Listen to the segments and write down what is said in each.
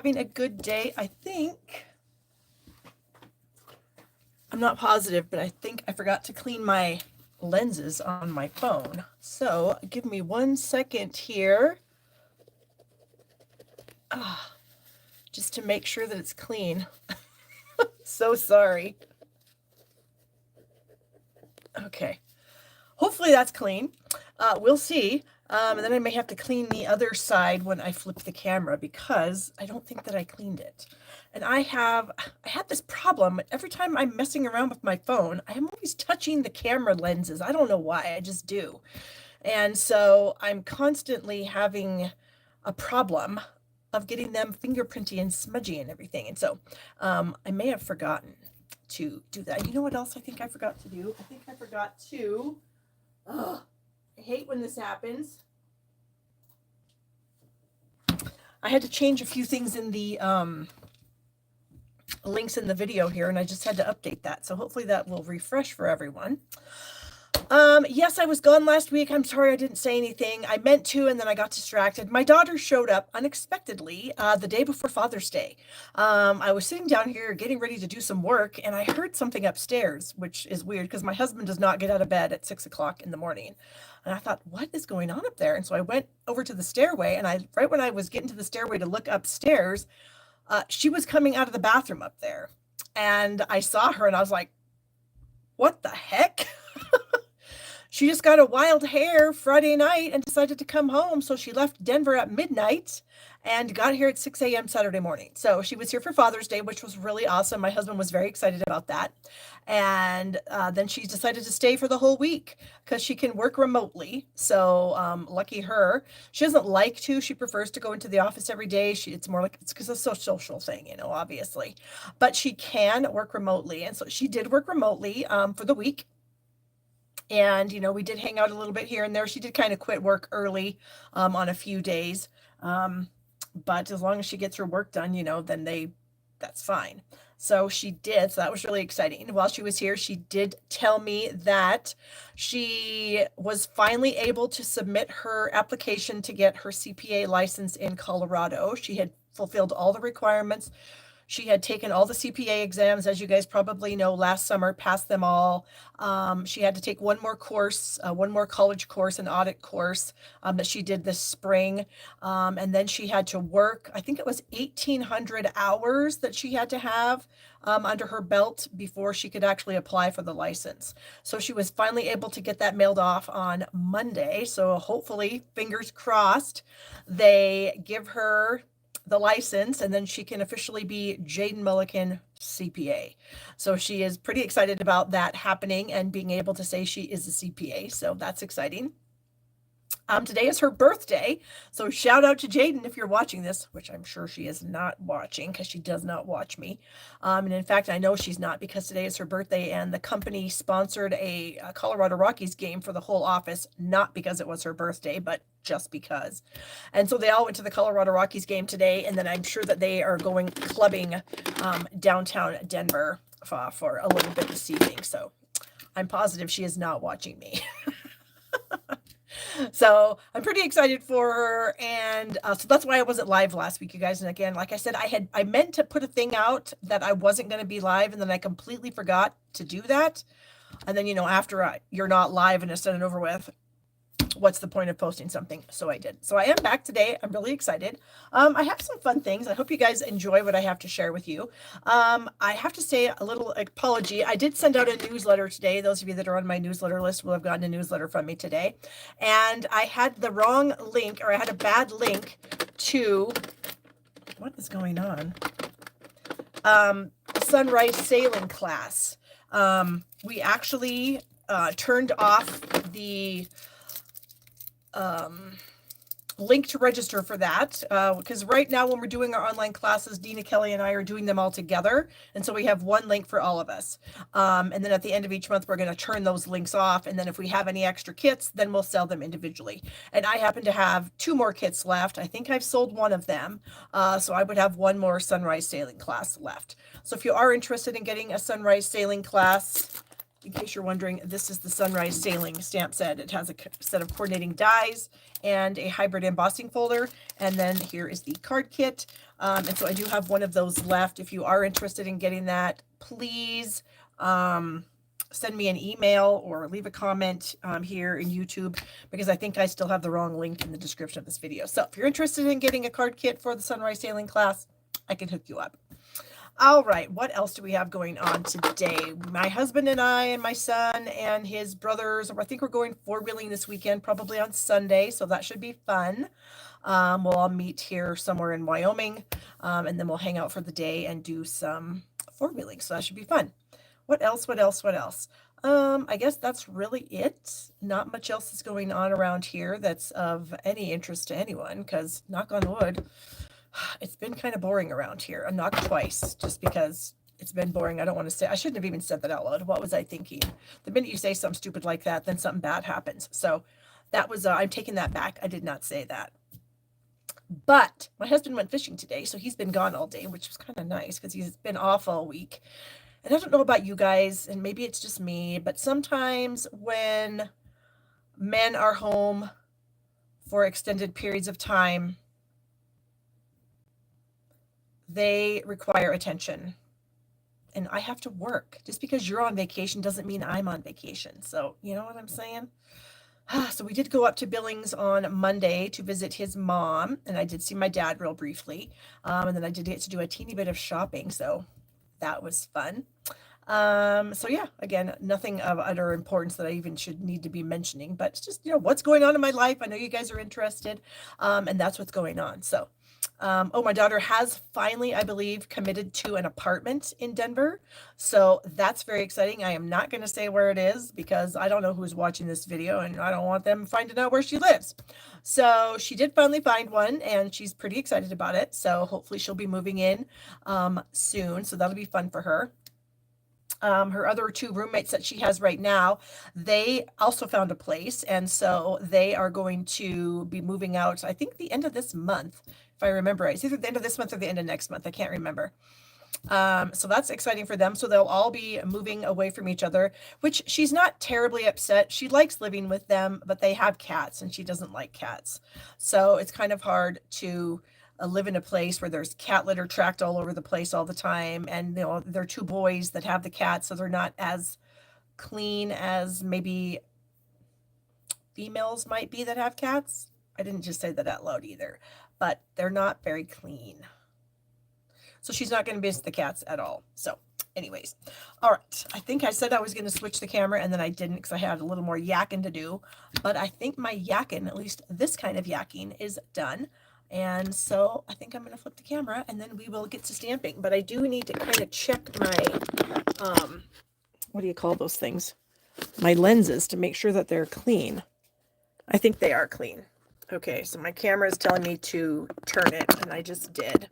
having a good day. I'm not positive, but I think I forgot to clean my lenses on my phone. So give me 1 second here, just to make sure that it's clean. So sorry. Okay. Hopefully that's clean. We'll see. And then I may have to clean the other side when I flip the camera because I don't think that I cleaned it. And I had this problem. Every time I'm messing around with my phone, I'm always touching the camera lenses. I don't know why, I just do. And so I'm constantly having a problem of getting them fingerprinty and smudgy and everything. And so I may have forgotten to do that. You know what else I think I forgot to do? I think I forgot to. Ugh, I hate when this happens. I had to change a few things in the links in the video here, and I just had to update that. So hopefully that will refresh for everyone. Yes, I was gone last week. I'm sorry I didn't say anything. I meant to, and then I got distracted. My daughter showed up unexpectedly the day before Father's Day. I was sitting down here getting ready to do some work, and I heard something upstairs, which is weird because my husband does not get out of bed at 6 o'clock in the morning. And I thought, what is going on up there? And so I went over to the stairway, and right when I was getting to the stairway to look upstairs, she was coming out of the bathroom up there. And I saw her, and I was like, what the heck? She just got a wild hair Friday night and decided to come home. So she left Denver at midnight and got here at 6 a.m. Saturday morning. So she was here for Father's Day, which was really awesome. My husband was very excited about that. And then she decided to stay for the whole week because she can work remotely. So lucky her. She doesn't like to. She prefers to go into the office every day. It's more like it's because it's a social thing, obviously. But she can work remotely. And so she did work remotely for the week. And, we did hang out a little bit here and there. She did kind of quit work early on a few days. But as long as she gets her work done, then that's fine. So she did. So that was really exciting. While she was here, she did tell me that she was finally able to submit her application to get her CPA license in Colorado. She had fulfilled all the requirements. She had taken all the CPA exams, as you guys probably know, last summer, passed them all. She had to take one more course, one more college course, an audit course that she did this spring. And then she had to work, I think it was 1,800 hours that she had to have under her belt before she could actually apply for the license. So she was finally able to get that mailed off on Monday. So hopefully, fingers crossed, they give her the license and then she can officially be Jaden Mulliken CPA. So she is pretty excited about that happening and being able to say she is a CPA. So that's exciting. Today is her birthday, so shout out to Jaden if you're watching this, which I'm sure she is not watching because she does not watch me. And in fact, I know she's not because today is her birthday and the company sponsored a Colorado Rockies game for the whole office, not because it was her birthday, but just because. And so they all went to the Colorado Rockies game today, and then I'm sure that they are going clubbing downtown Denver for a little bit this evening. So I'm positive she is not watching me. So I'm pretty excited for her, and so that's why I wasn't live last week, you guys. And again, like I said, I meant to put a thing out that I wasn't going to be live, and then I completely forgot to do that. And then after you're not live and it's done and over with, what's the point of posting something? So I did. So I am back today. I'm really excited. I have some fun things. I hope you guys enjoy what I have to share with you. I have to say a little apology. I did send out a newsletter today. Those of you that are on my newsletter list will have gotten a newsletter from me today. And I had the wrong link, or I had a bad link to, what is going on? Sunrise sailing class. We actually turned off the link to register for that because right now when we're doing our online classes, Dina, Kelly, and I are doing them all together, and so we have one link for all of us, and then at the end of each month we're going to turn those links off, and then if we have any extra kits, then we'll sell them individually. And I happen to have 2 more kits left. I think I've sold one of them, so I would have one more sunrise sailing class left. So if you are interested in getting a sunrise sailing class, in case you're wondering, this is the Sunrise Sailing stamp set. It has a set of coordinating dies and a hybrid embossing folder. And then here is the card kit. And so I do have one of those left. If you are interested in getting that, please send me an email or leave a comment here in YouTube, because I think I still have the wrong link in the description of this video. So if you're interested in getting a card kit for the Sunrise Sailing class, I can hook you up. All right, what else do we have going on today? My husband and I and my son and his brothers, I think we're going four-wheeling this weekend, probably on Sunday, so that should be fun. We'll all meet here somewhere in Wyoming, and then we'll hang out for the day and do some four-wheeling, so that should be fun. What else? I guess that's really it. Not much else is going on around here that's of any interest to anyone, because knock on wood, it's been kind of boring around here. I knocked twice just because it's been boring. I don't want to say, I shouldn't have even said that out loud. What was I thinking? The minute you say something stupid like that, then something bad happens. So that was, I'm taking that back. I did not say that. But my husband went fishing today, so he's been gone all day, which was kind of nice because he's been off all week. And I don't know about you guys, and maybe it's just me, but sometimes when men are home for extended periods of time, they require attention. And I have to work. Just because you're on vacation doesn't mean I'm on vacation. So, you know what I'm saying? So we did go up to Billings on Monday to visit his mom, and I did see my dad real briefly. And then I did get to do a teeny bit of shopping, so that was fun. So yeah, again, nothing of utter importance that I even should need to be mentioning, but it's just, what's going on in my life. I know you guys are interested, and that's what's going on. So my daughter has finally, I believe, committed to an apartment in Denver. So that's very exciting. I am not going to say where it is because I don't know who's watching this video and I don't want them finding out where she lives. So she did finally find one and she's pretty excited about it. So hopefully she'll be moving in soon. So that'll be fun for her. Her other two roommates that she has right now, they also found a place. And so they are going to be moving out, I think, the end of this month. If I remember right, it's either the end of this month or the end of next month. I can't remember. So that's exciting for them. So they'll all be moving away from each other, which she's not terribly upset. She likes living with them, but they have cats and she doesn't like cats. So it's kind of hard to live in a place where there's cat litter tracked all over the place all the time. And, they're two boys that have the cats, so they're not as clean as maybe females might be that have cats. I didn't just say that out loud either, but they're not very clean. So she's not going to visit the cats at all. So anyways, all right. I think I said I was going to switch the camera and then I didn't because I had a little more yakking to do. But I think my yakking, at least this kind of yakking, is done. And so I think I'm going to flip the camera and then we will get to stamping. But I do need to kind of check my, what do you call those things? My lenses to make sure that they're clean. I think they are clean. Okay, so my camera is telling me to turn it, and I just did.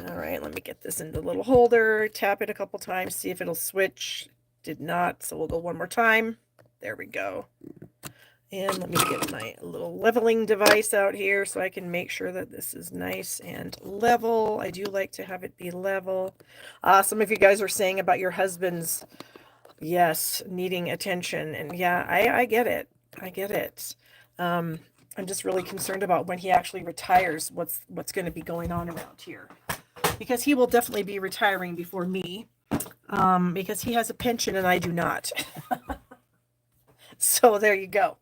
All right, let me get this in the little holder, tap it a couple times, see if it'll switch. Did not, so we'll go one more time. There we go. And let me get my little leveling device out here so I can make sure that this is nice and level. I do like to have it be level. Some of you guys were saying about your husband's, yes, needing attention. And yeah, I get it. I get it. I'm just really concerned about when he actually retires, what's going to be going on around here. Because he will definitely be retiring before me. Because he has a pension and I do not. So there you go.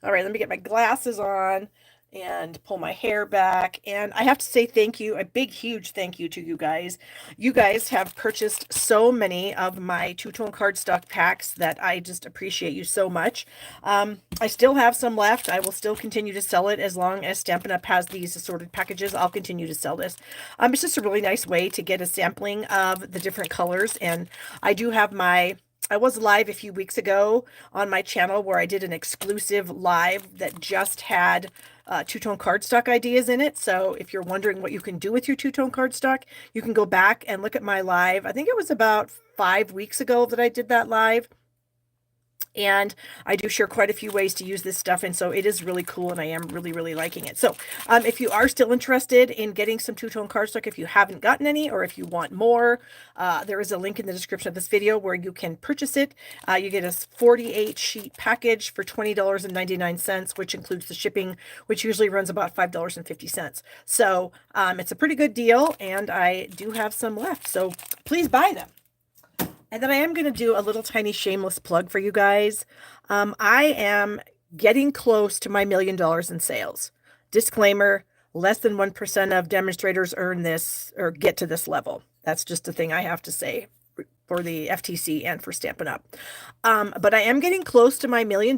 All right, let me get my glasses on and pull my hair back. And I have to say thank you, a big, huge thank you to you guys. You guys have purchased so many of my two-tone cardstock packs that I just appreciate you so much. I still have some left. I will still continue to sell it as long as Stampin' Up! Has these assorted packages. I'll continue to sell this. It's just a really nice way to get a sampling of the different colors. And I do have I was live a few weeks ago on my channel where I did an exclusive live that just had two-tone cardstock ideas in it. So if you're wondering what you can do with your two-tone cardstock, you can go back and look at my live. I think it was about 5 weeks ago that I did that live. And I do share quite a few ways to use this stuff, and so it is really cool, and I am really, really liking it. So if you are still interested in getting some two-tone cardstock, if you haven't gotten any, or if you want more, there is a link in the description of this video where you can purchase it. You get a 48 sheet package for $20.99, which includes the shipping, which usually runs about $5.50. So it's a pretty good deal, and I do have some left, so please buy them. And then I am going to do a little tiny shameless plug for you guys. I am getting close to my $1 million in sales. Disclaimer, less than 1% of demonstrators earn this or get to this level. That's just a thing I have to say for the FTC and for Stampin' Up. But I am getting close to my $1 million.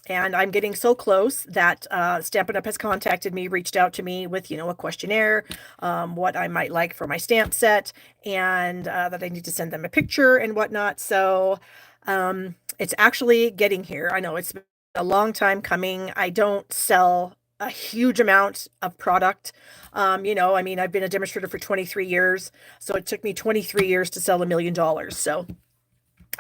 And I'm getting so close that Stampin' Up! Has contacted me, reached out to me with, a questionnaire, what I might like for my stamp set, and that I need to send them a picture and whatnot. So it's actually getting here. I know it's been a long time coming. I don't sell a huge amount of product. I've been a demonstrator for 23 years. So it took me 23 years to sell $1 million. So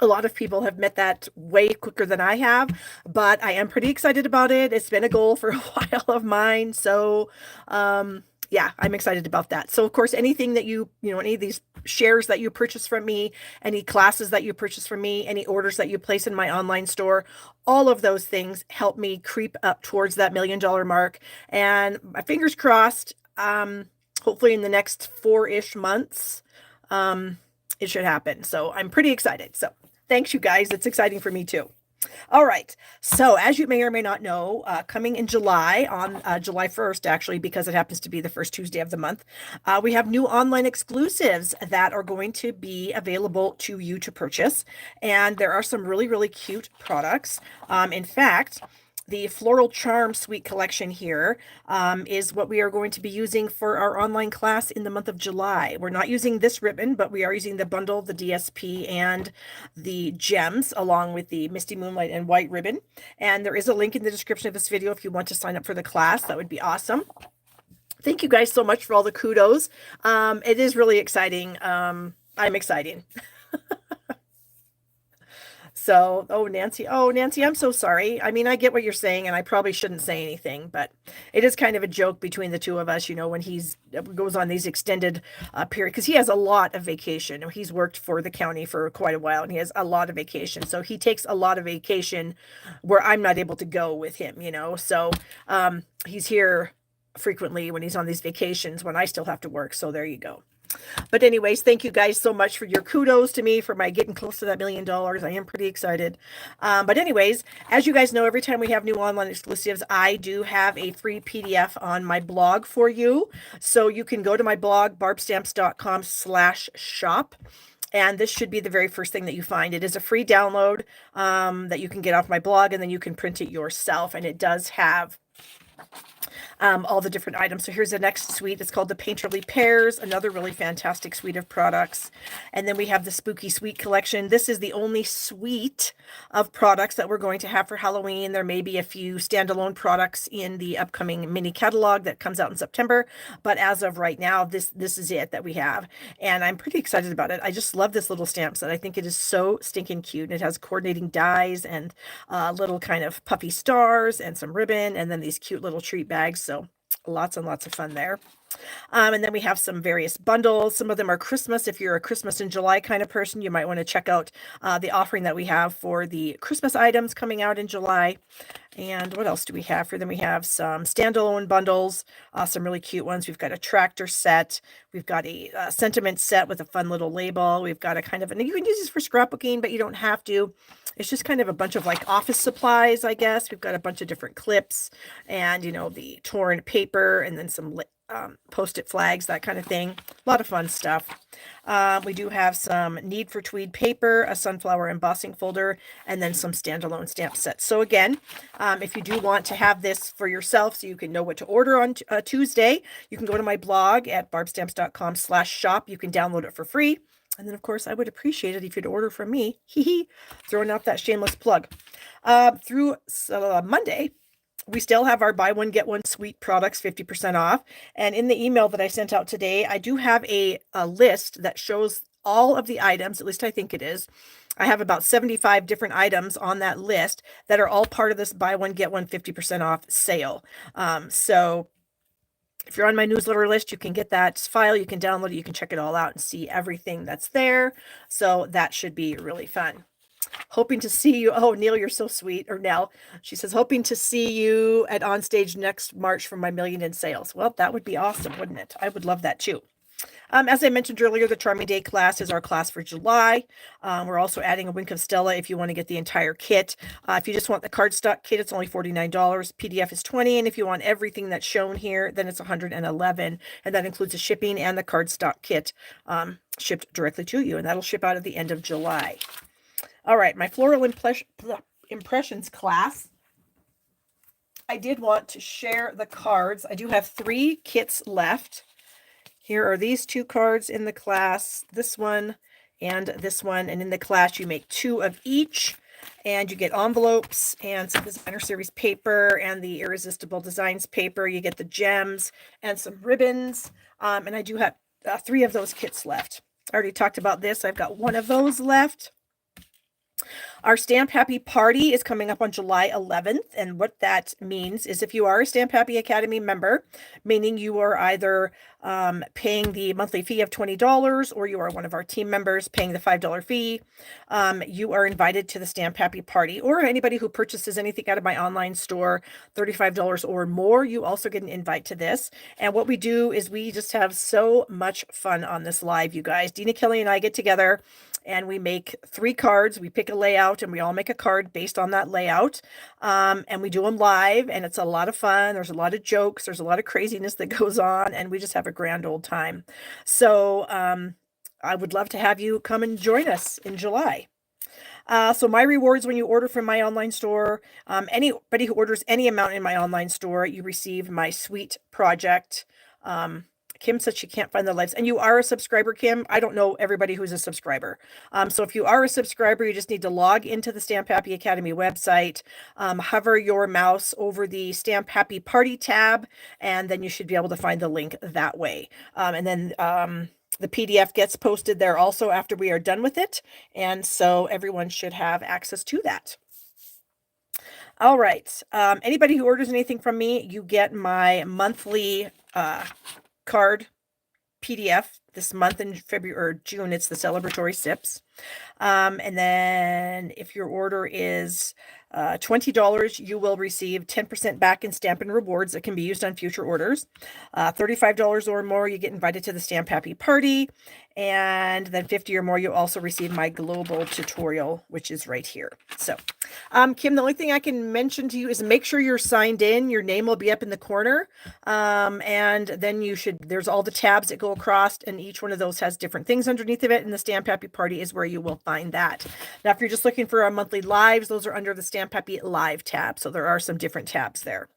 a lot of people have met that way quicker than I have, but I am pretty excited about it. It's been a goal for a while of mine. So, yeah, I'm excited about that. So of course, anything that any of these shares that you purchase from me, any classes that you purchase from me, any orders that you place in my online store, all of those things help me creep up towards that $1 million mark. And my fingers crossed, hopefully in the next 4-ish months, it should happen. So I'm pretty excited. So thanks, you guys. It's exciting for me too. All right. So as you may or may not know, coming in July, on July 1st, actually, because it happens to be the first Tuesday of the month, we have new online exclusives that are going to be available to you to purchase. And there are some really, really cute products. In fact, the Floral Charm Suite collection here is what we are going to be using for our online class in the month of July. We're not using this ribbon, but we are using the bundle, the DSP, and the gems, along with the Misty Moonlight and White ribbon. And there is a link in the description of this video if you want to sign up for the class. That would be awesome. Thank you guys so much for all the kudos. It is really exciting. I'm excited. So, Nancy, I'm so sorry. I mean, I get what you're saying, and I probably shouldn't say anything, but it is kind of a joke between the two of us, when he goes on these extended period, because he has a lot of vacation. He's worked for the county for quite a while, and he has a lot of vacation. So he takes a lot of vacation where I'm not able to go with him, So he's here frequently when he's on these vacations when I still have to work. So there you go. But anyways, thank you guys so much for your kudos to me for my getting close to that $1 million. I am pretty excited. But anyways, as you guys know, every time we have new online exclusives, I do have a free PDF on my blog for you. So you can go to my blog, barbstamps.com/shop. And this should be the very first thing that you find. It is a free download that you can get off my blog, and then you can print it yourself. And it does have all the different items. So here's the next suite. It's called the Painterly Pairs, another really fantastic suite of products. And then we have the Spooky Suite collection. This is the only suite of products that we're going to have for Halloween. There may be a few standalone products in the upcoming mini catalog that comes out in September. But as of right now, this is it that we have. And I'm pretty excited about it. I just love this little stamp set. I think it is so stinking cute. And it has coordinating dies and little kind of puffy stars and some ribbon, and then these cute little treat bags. So lots and lots of fun there. And then we have some various bundles. Some of them are Christmas. If you're a Christmas in July kind of person, you might want to check out the offering that we have for the Christmas items coming out in July. And what else do we have for them? We have some standalone bundles, some really cute ones. We've got a tractor set. We've got a sentiment set with a fun little label. We've got a kind of, and you can use this for scrapbooking, but you don't have to. It's just kind of a bunch of like office supplies, I guess. We've got a bunch of different clips and, the torn paper, and then some post-it flags, that kind of thing. A lot of fun stuff. We do have some Need for Tweed paper, a sunflower embossing folder, and then some standalone stamp sets. So again, if you do want to have this for yourself so you can know what to order on Tuesday, you can go to my blog at barbstamps.com/shop. You can download it for free. And then, of course, I would appreciate it if you'd order from me. Throwing out that shameless plug. Through Monday, we still have our buy one, get one sweet products 50% off. And in the email that I sent out today, I do have a list that shows all of the items, at least I think it is, I have about 75 different items on that list that are all part of this buy one, get one 50% off sale. So if you're on my newsletter list, you can get that file, you can download it, you can check it all out and see everything that's there. So that should be really fun. Hoping to see you. Oh, Neil, you're so sweet. Or Nell, she says, hoping to see you at On Stage next March for my million in sales. Well, that would be awesome, wouldn't it? I would love that too. As I mentioned earlier, the Charming Day class is our class for July. We're also adding a Wink of Stella if you want to get the entire kit. If you just want the cardstock kit, it's only $49. PDF is $20. And if you want everything that's shown here, then it's $111. And that includes the shipping and the cardstock kit shipped directly to you. And that'll ship out at the end of July. All right, my floral impressions class. I did want to share the cards. I do have 3 kits left. Here are these 2 cards in the class, this one and this one. And in the class, you make 2 of each. And you get envelopes and some designer series paper and the Irresistible Designs paper. You get the gems and some ribbons. And I do have 3 of those kits left. I already talked about this. I've got 1 of those left. Our Stamp Happy Party is coming up on July 11th. And what that means is if you are a Stamp Happy Academy member, meaning you are either paying the monthly fee of $20 or you are one of our team members paying the $5 fee, you are invited to the Stamp Happy Party. Or anybody who purchases anything out of my online store, $35 or more, you also get an invite to this. And what we do is we just have so much fun on this live, you guys. Dina Kelly and I get together and we make 3 cards. We pick a layout and we all make a card based on that layout. And we do them live and it's a lot of fun. There's a lot of jokes. There's a lot of craziness that goes on and we just have a grand old time. So I would love to have you come and join us in July. So my rewards when you order from my online store, anybody who orders any amount in my online store, you receive my sweet project. Kim said she can't find the lives. And you are a subscriber, Kim. I don't know everybody who's a subscriber. So if you are a subscriber, you just need to log into the Stamp Happy Academy website, hover your mouse over the Stamp Happy Party tab, and then you should be able to find the link that way. And then the PDF gets posted there also after we are done with it. And so everyone should have access to that. All right. Anybody who orders anything from me, you get my monthly card PDF this month in February or June. It's the celebratory sips. And then if your order is $20, you will receive 10% back in Stampin' Rewards that can be used on future orders. $35 or more, you get invited to the Stamp Happy Party. And then 50 or more, you also receive my global tutorial, which is right here. So, Kim, the only thing I can mention to you is make sure you're signed in. Your name will be up in the corner. And then there's all the tabs that go across, and each one of those has different things underneath of it. And the Stamp Happy Party is where you will find that. Now, if you're just looking for our monthly lives, those are under the Stamp Happy Live tab. So there are some different tabs there.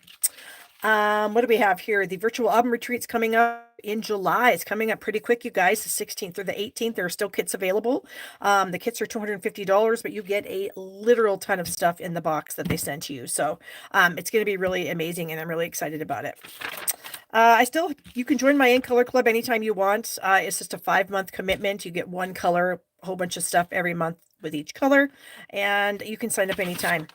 What do we have here? The virtual album retreat's coming up in July. It's coming up pretty quick, you guys. The 16th or the 18th. There are still kits available. The kits are $250, but you get a literal ton of stuff in the box that they send to you. So it's going to be really amazing, and I'm really excited about it. You can join my In Color Club anytime you want. It's just a 5-month commitment. You get one color, a whole bunch of stuff every month with each color, and you can sign up anytime.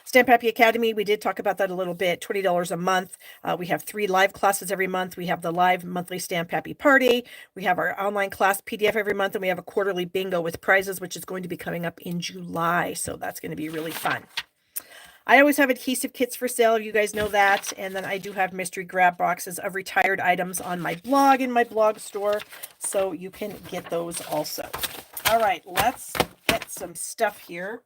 Stamp Happy Academy, we did talk about that a little bit, $20 a month. We have 3 live classes every month. We have the live monthly Stamp Happy Party. We have our online class PDF every month, and we have a quarterly bingo with prizes, which is going to be coming up in July. So that's going to be really fun. I always have adhesive kits for sale. You guys know that. And then I do have mystery grab boxes of retired items on my blog in my blog store. So you can get those also. All right, let's get some stuff here.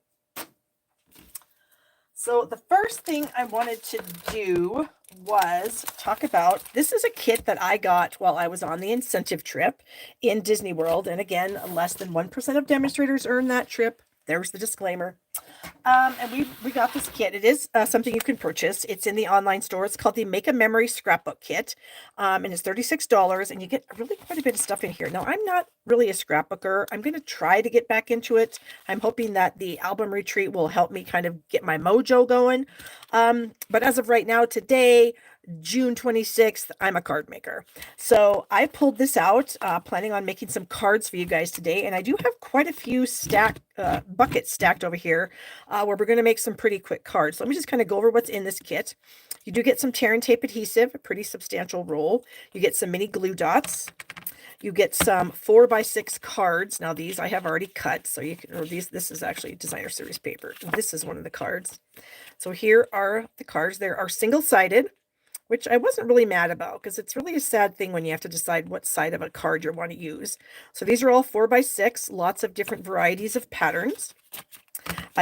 So the first thing I wanted to do was talk about, this is a kit that I got while I was on the incentive trip in Disney World. And again, less than 1% of demonstrators earn that trip. There's the disclaimer. And we got this kit. It is something you can purchase. It's in the online store. It's called the Make a Memory Scrapbook Kit. And it's $36, and you get really quite a bit of stuff in here. Now, I'm not really a scrapbooker. I'm going to try to get back into it. I'm hoping that the album retreat will help me kind of get my mojo going. But as of right now, today, June 26th, I'm a card maker. So I pulled this out, planning on making some cards for you guys today. And I do have quite a few buckets stacked over here where we're going to make some pretty quick cards. So let me just kind of go over what's in this kit. You do get some tear and tape adhesive, a pretty substantial roll. You get some mini glue dots. You get some 4x6 cards. Now these I have already cut, so you can, or this is actually designer series paper. This is one of the cards. So here are the cards. They are single-sided, which I wasn't really mad about because it's really a sad thing when you have to decide what side of a card you want to use. So these are all 4x6, lots of different varieties of patterns.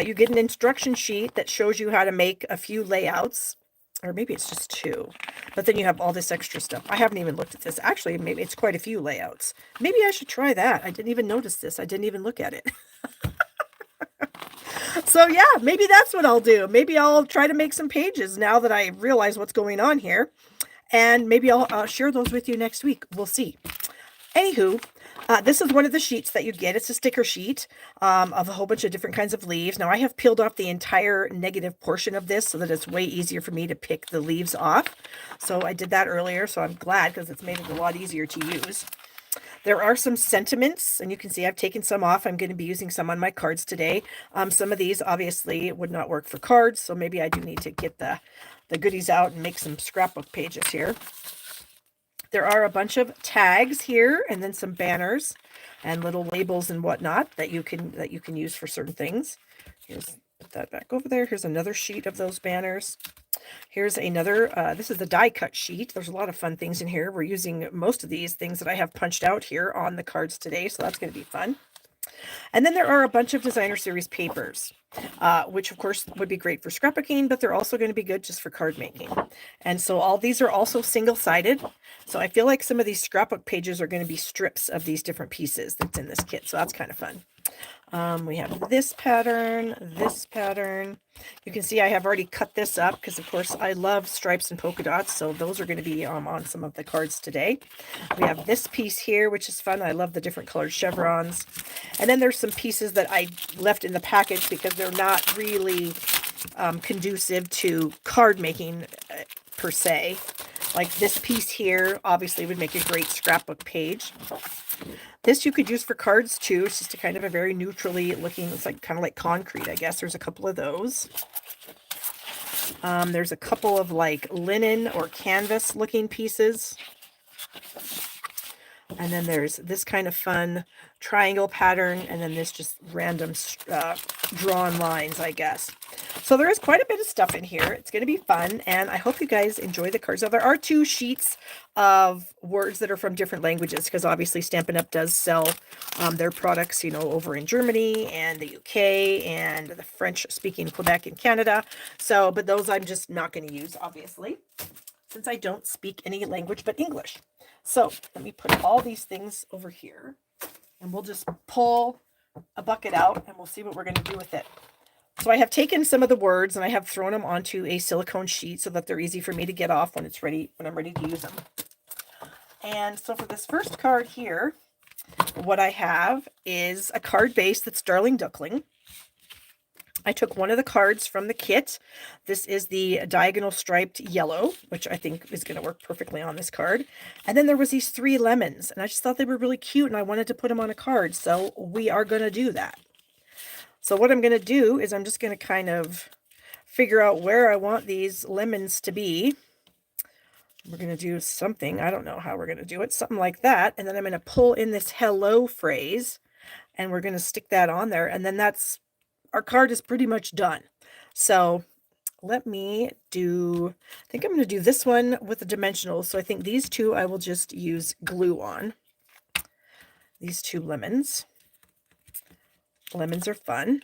You get an instruction sheet that shows you how to make a few layouts, or maybe it's just 2, but then you have all this extra stuff. I haven't even looked at this. Actually, maybe it's quite a few layouts. Maybe I should try that. I didn't even notice this. I didn't even look at it. So yeah, maybe that's what I'll do. Maybe I'll try to make some pages now that I realize what's going on here. And maybe I'll share those with you next week. We'll see. Anywho, this is one of the sheets that you get. It's a sticker sheet of a whole bunch of different kinds of leaves. Now I have peeled off the entire negative portion of this so that it's way easier for me to pick the leaves off. So I did that earlier, so I'm glad because it's made it a lot easier to use. There are some sentiments, and you can see I've taken some off. I'm going to be using some on my cards today. Some of these obviously would not work for cards, so maybe I do need to get the goodies out and make some scrapbook pages here. There are a bunch of tags here, and then some banners and little labels and whatnot that you can use for certain things. Here's, put that back over there. Here's another sheet of those banners. Here's another, this is the die cut sheet. There's a lot of fun things in here. We're using most of these things that I have punched out here on the cards today, so that's going to be fun. And then there are a bunch of designer series papers, which of course would be great for scrapbooking, but they're also going to be good just for card making. And so all these are also single-sided. So I feel like some of these scrapbook pages are going to be strips of these different pieces that's in this kit. So that's kind of fun. We have this pattern. You can see I have already cut this up because, of course, I love stripes and polka dots. So those are going to be on some of the cards today. We have this piece here, which is fun. I love the different colored chevrons. And then there's some pieces that I left in the package because they're not really conducive to card making per se. Like this piece here obviously would make a great scrapbook page. This you could use for cards too. It's just a kind of a very neutrally looking, it's like kind of like concrete, I guess. There's a couple of those. There's a couple of like linen or canvas looking pieces. And then there's this kind of fun triangle pattern, and then this just random drawn lines, I guess. So there is quite a bit of stuff in here. It's going to be fun, and I hope you guys enjoy the cards. Now, there are 2 sheets of words that are from different languages, because obviously Stampin' Up! Does sell their products, you know, over in Germany and the UK and the French-speaking Quebec and Canada. So, but those I'm just not going to use, obviously, since I don't speak any language but English. So let me put all these things over here, and we'll just pull a bucket out and we'll see what we're going to do with it. So I have taken some of the words and I have thrown them onto a silicone sheet so that they're easy for me to get off when I'm ready to use them. And so for this first card here, what I have is a card base that's Darling Duckling. I took one of the cards from the kit. This is the diagonal striped yellow, which I think is going to work perfectly on this card. And then there was these 3 lemons, and I just thought they were really cute, and I wanted to put them on a card, so we are going to do that. So what I'm going to do is I'm just going to kind of figure out where I want these lemons to be. We're going to do something. I don't know how we're going to do it. Something like that. And then I'm going to pull in this hello phrase, and we're going to stick that on there. And then our card is pretty much done. So let me I think I'm going to do this one with the dimensionals. So I think these 2 I will just use glue on. These 2 lemons. Lemons are fun.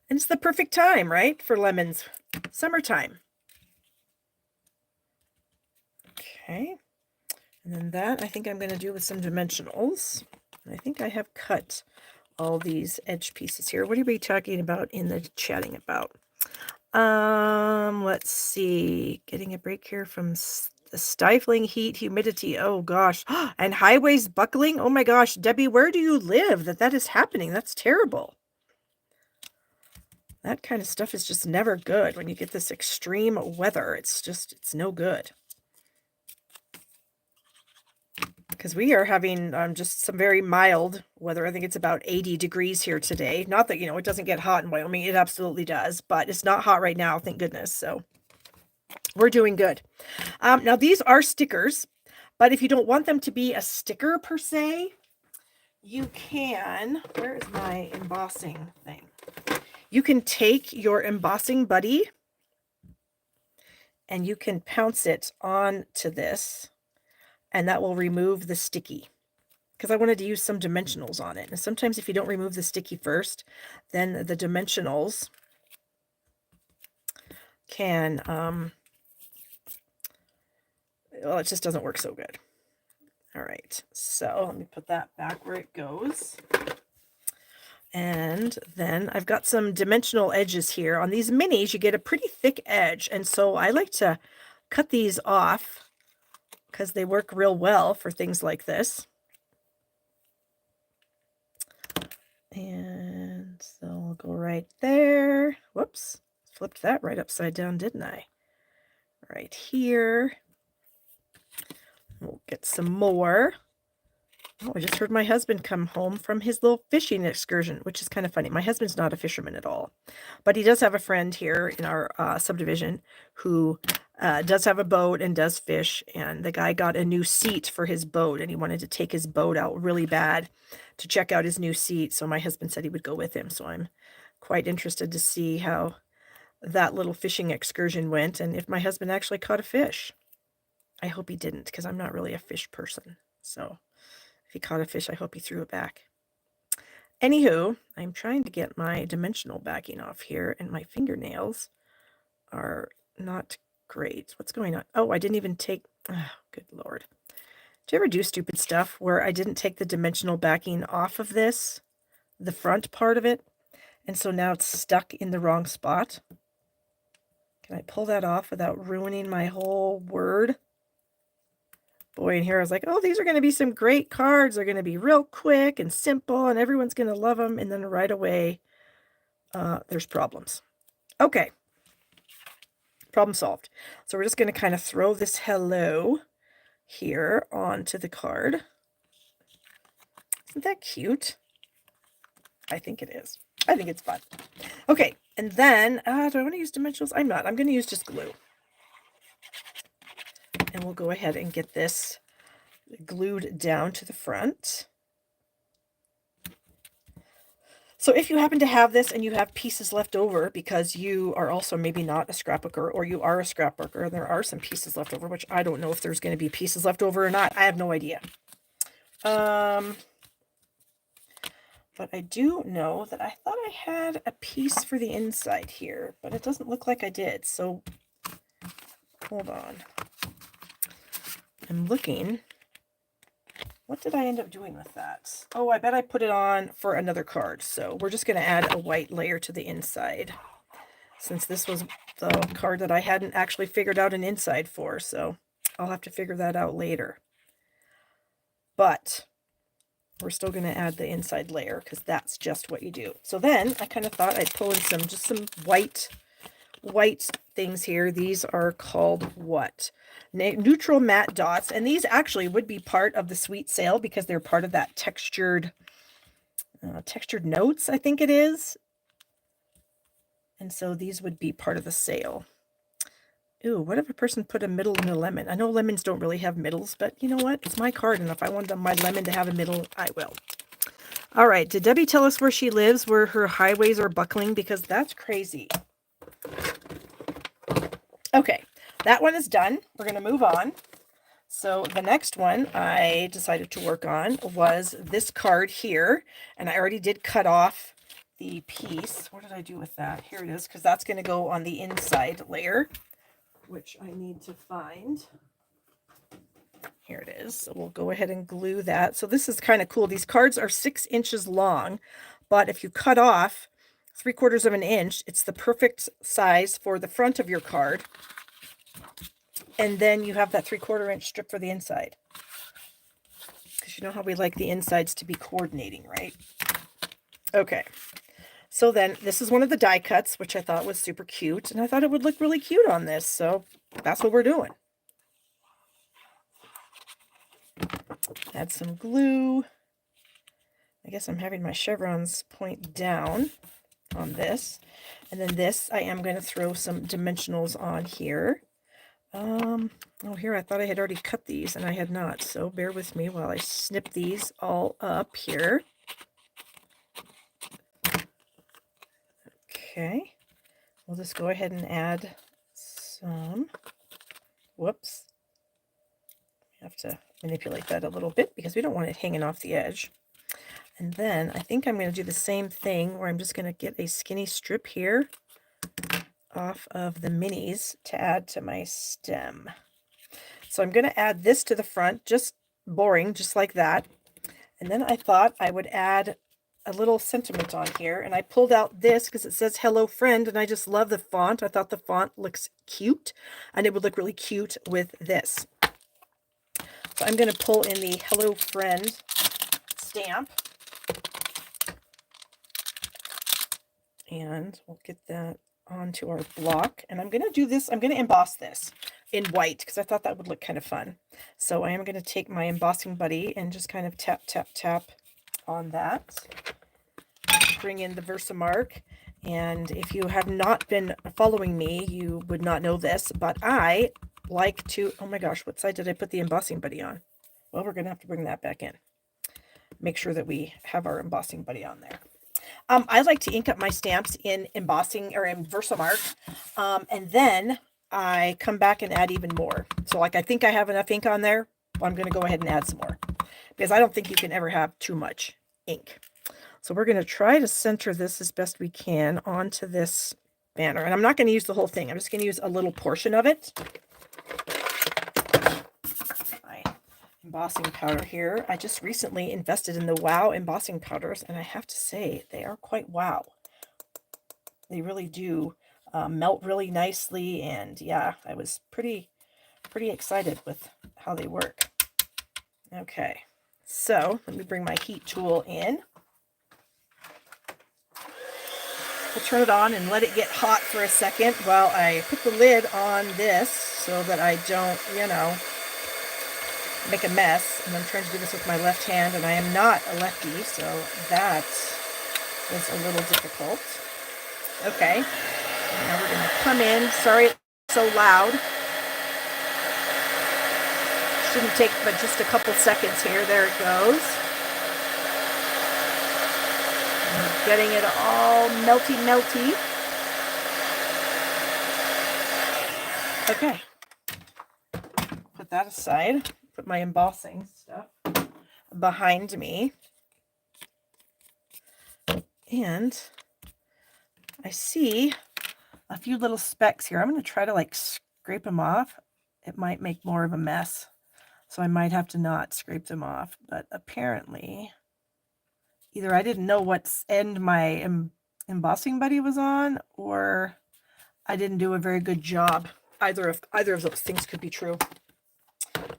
And it's the perfect time, right? For lemons. Summertime. Okay. And then that I think I'm going to do with some dimensionals. And I think I have cut all these edge pieces here. What are we talking about in the chatting about? Let's see. Getting a break here from the stifling heat, humidity. Oh gosh. And highways buckling. Oh my gosh. Debbie, where do you live that is happening? That's terrible. That kind of stuff is just never good when you get this extreme weather. It's no good. Because we are having just some very mild weather. I think it's about 80 degrees here today. Not that, it doesn't get hot in Wyoming. It absolutely does, but it's not hot right now, thank goodness. So we're doing good. Now, these are stickers, but if you don't want them to be a sticker per se, you can, where is my embossing thing? You can take your embossing buddy and you can pounce it onto this, and that will remove the sticky. Because I wanted to use some dimensionals on it. And sometimes if you don't remove the sticky first, then the dimensionals can, well, it just doesn't work so good. All right, so let me put that back where it goes. And then I've got some dimensional edges here. On these minis, you get a pretty thick edge. And so I like to cut these off because they work real well for things like this. And so I'll go right there. Whoops, flipped that right upside down, didn't I? Right here. We'll get some more. Oh, I just heard my husband come home from his little fishing excursion, which is kind of funny. My husband's not a fisherman at all, but he does have a friend here in our subdivision who does have a boat and does fish. And the guy got a new seat for his boat, and he wanted to take his boat out really bad to check out his new seat. So my husband said he would go with him. So I'm quite interested to see how that little fishing excursion went and if my husband actually caught a fish. I hope he didn't, because I'm not really a fish person. So if he caught a fish, I hope he threw it back. Anywho, I'm trying to get my dimensional backing off here, and my fingernails are not great. What's going on? Oh, I didn't even take... Oh, good Lord. Do you ever do stupid stuff where I didn't take the dimensional backing off of this, the front part of it, and so now it's stuck in the wrong spot? Can I pull that off without ruining my whole word? Boy, and here I was like, oh, these are going to be some great cards. They're going to be real quick and simple, and everyone's going to love them. And then right away, there's problems. Okay. Problem solved. So we're just going to kind of throw this hello here onto the card. Isn't that cute? I think it is. I think it's fun. Okay. And then, do I want to use dimensionals? I'm not. I'm going to use just glue. And we'll go ahead and get this glued down to the front. So if you happen to have this and you have pieces left over because you are also maybe not a scrapbooker, or you are a scrapbooker and there are some pieces left over, which I don't know if there's going to be pieces left over or not. I have no idea. But I do know that I thought I had a piece for the inside here, but it doesn't look like I did. So hold on. I'm looking. What did I end up doing with that? Oh, I bet I put it on for another card. So we're just going to add a white layer to the inside, since this was the card that I hadn't actually figured out an inside for. So I'll have to figure that out later. But we're still going to add the inside layer because that's just what you do. So then I kind of thought I'd pull in some white things here. These are called what? Neutral matte dots. And these actually would be part of the sweet sale because they're part of that textured notes, I think it is. And so these would be part of the sale. Ooh, what if a person put a middle in a lemon? I know lemons don't really have middles, but you know what? It's my card, and if I want my lemon to have a middle, I will. All right, did Debbie tell us where she lives, where her highways are buckling? Because that's crazy. Okay, that one is done. We're going to move on. So the next one I decided to work on was this card here, and I already did cut off the piece. What did I do with that? Here it is, because that's going to go on the inside layer, which I need to find. Here it is. So we'll go ahead and glue that. So this is kind of cool. These cards are 6 inches long, but if you cut off 3/4 of an inch, it's the perfect size for the front of your card. And then you have that 3/4 inch strip for the inside. Because you know how we like the insides to be coordinating, right? Okay. So then this is one of the die cuts, which I thought was super cute, and I thought it would look really cute on this. So that's what we're doing. Add some glue. I guess I'm having my chevrons point down on this. And then this, I am going to throw some dimensionals on here. Oh, here, I thought I had already cut these, and I had not. So bear with me while I snip these all up here. Okay. We'll just go ahead and add some. Whoops. I have to manipulate that a little bit because we don't want it hanging off the edge. And then I think I'm going to do the same thing where I'm just going to get a skinny strip here off of the minis to add to my stem. So I'm going to add this to the front, just boring, just like that. And then I thought I would add a little sentiment on here, and I pulled out this because it says hello friend, and I just love the font. I thought the font looks cute, and it would look really cute with this. So I'm going to pull in the hello friend stamp, and we'll get that onto our block. And I'm going to do this, I'm going to emboss this in white because I thought that would look kind of fun. So I am going to take my embossing buddy and just kind of tap, tap, tap on that. Bring in the Versamark. And if you have not been following me, you would not know this, but I like to, oh my gosh, what side did I put the embossing buddy on? Well, we're going to have to bring that back in. Make sure that we have our embossing buddy on there. I like to ink up my stamps in embossing or in Versamark, and then I come back and add even more. So like I think I have enough ink on there. I'm going to go ahead and add some more because I don't think you can ever have too much ink. So we're going to try to center this as best we can onto this banner. And I'm not going to use the whole thing. I'm just going to use a little portion of it. My embossing powder here. I just recently invested in the Wow embossing powders, and I have to say they are quite wow. They really do melt really nicely, and yeah, I was pretty excited with how they work. Okay, so let me bring my heat tool in. We'll turn it on and let it get hot for a second while I put the lid on this so that I don't, make a mess. And I'm trying to do this with my left hand, and I am not a lefty, so that is a little difficult. Okay, now we're going to come in. Sorry it's so loud. Shouldn't take but just a couple seconds here. There it goes. I'm getting it all melty. Okay. Put that aside. Put my embossing stuff behind me. And I see a few little specks here. I'm going to try to scrape them off. It might make more of a mess. So I might have to not scrape them off. But apparently, either I didn't know what end my embossing buddy was on, or I didn't do a very good job. Either of those things could be true.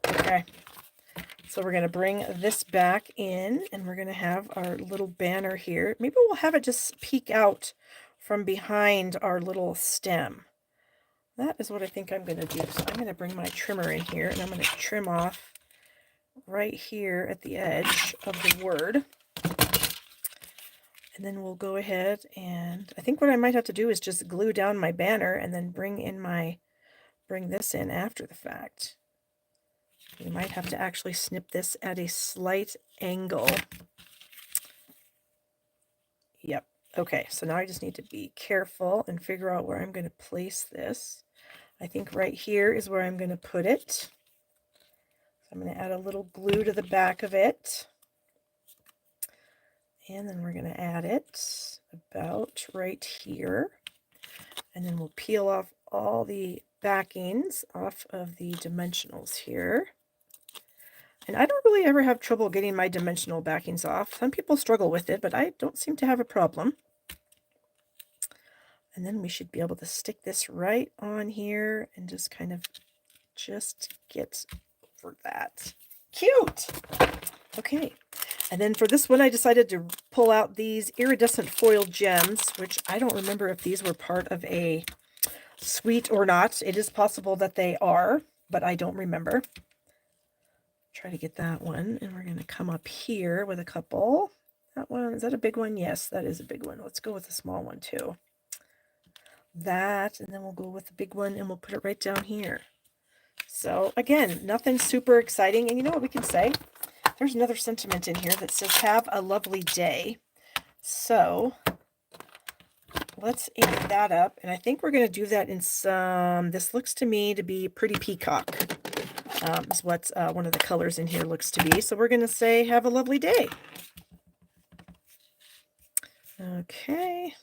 Okay. So we're going to bring this back in, and we're going to have our little banner here. Maybe we'll have it just peek out from behind our little stem. That is what I think I'm going to do. So I'm going to bring my trimmer in here, and I'm going to trim off right here at the edge of the word. And then we'll go ahead, and I think what I might have to do is just glue down my banner and then bring this in after the fact. You might have to actually snip this at a slight angle. Yep. Okay, so now I just need to be careful and figure out where I'm going to place this. I think right here is where I'm going to put it. So I'm going to add a little glue to the back of it. And then we're going to add it about right here. And then we'll peel off all the backings off of the dimensionals here. And I don't really ever have trouble getting my dimensional backings off. Some people struggle with it, but I don't seem to have a problem. And then we should be able to stick this right on here and just kind of get over that. Cute! Okay. And then for this one, I decided to pull out these iridescent foil gems, which I don't remember if these were part of a suite or not. It is possible that they are, but I don't remember. Try to get that one, and we're going to come up here with a couple. That one, is that a big one? Yes, that is a big one. Let's go with a small one too. That, and then we'll go with the big one, and we'll put it right down here. So again, nothing super exciting. And you know what we can say? There's another sentiment in here that says, have a lovely day. So let's ink that up. And I think we're going to do that in some, this looks to me to be Pretty Peacock. Is what one of the colors in here looks to be. So we're going to say, have a lovely day. Okay.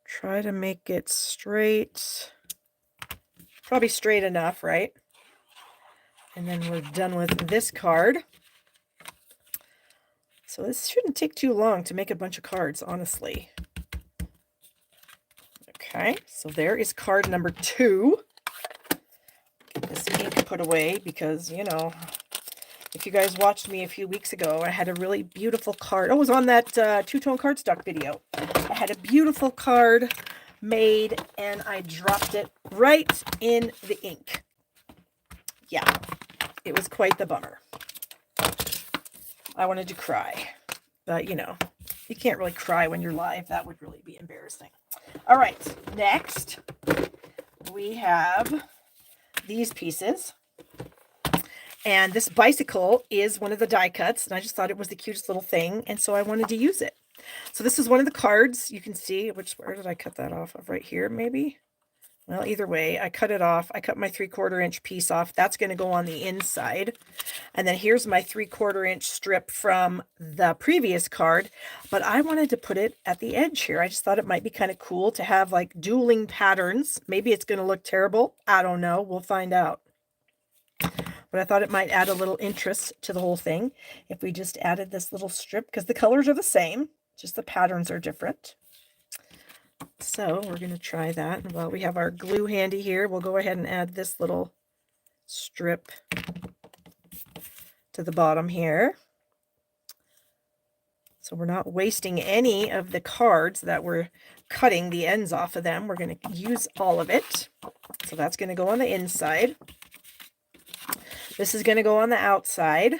Try to make it straight. Probably straight enough, right? And then we're done with this card. So this shouldn't take too long to make a bunch of cards, honestly. Okay, so there is card number 2. Get this ink put away because, you know, if you guys watched me a few weeks ago, I had a really beautiful card. Oh, it was on that two-tone cardstock video. I had a beautiful card made and I dropped it right in the ink. Yeah, it was quite the bummer. I wanted to cry, but you know, you can't really cry when you're live. That would really be embarrassing. All right, next we have these pieces. And this bicycle is one of the die cuts, and I just thought it was the cutest little thing, and so I wanted to use it. So this is one of the cards. You can see, where did I cut that off of? Right here, maybe? Well, either way, I cut it off. I cut my 3/4 inch piece off. That's going to go on the inside. And then here's my 3/4 inch strip from the previous card, but I wanted to put it at the edge here. I just thought it might be kind of cool to have like dueling patterns. Maybe it's going to look terrible. I don't know. We'll find out. But I thought it might add a little interest to the whole thing if we just added this little strip, because the colors are the same, just the patterns are different. So we're going to try that. And while we have our glue handy here, we'll go ahead and add this little strip to the bottom here. So we're not wasting any of the cards that we're cutting the ends off of them. We're going to use all of it. So that's going to go on the inside. This is going to go on the outside.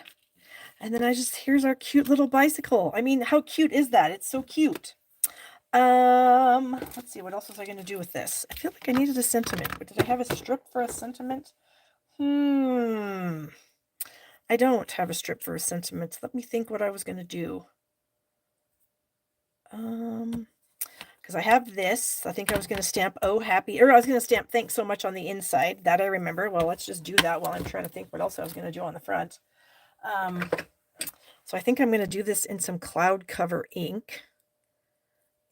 And then here's our cute little bicycle. I mean, how cute is that? It's so cute. Let's see, what else was I going to do with this? I feel like I needed a sentiment, but did I have a strip for a sentiment? I don't have a strip for a sentiment. Let me think what I was going to do. Because I have this. I think I was going to stamp "Oh Happy," or I was going to stamp "Thanks so much" on the inside. That I remember. Well, let's just do that while I'm trying to think what else I was going to do on the front. So I think I'm going to do this in some cloud cover ink.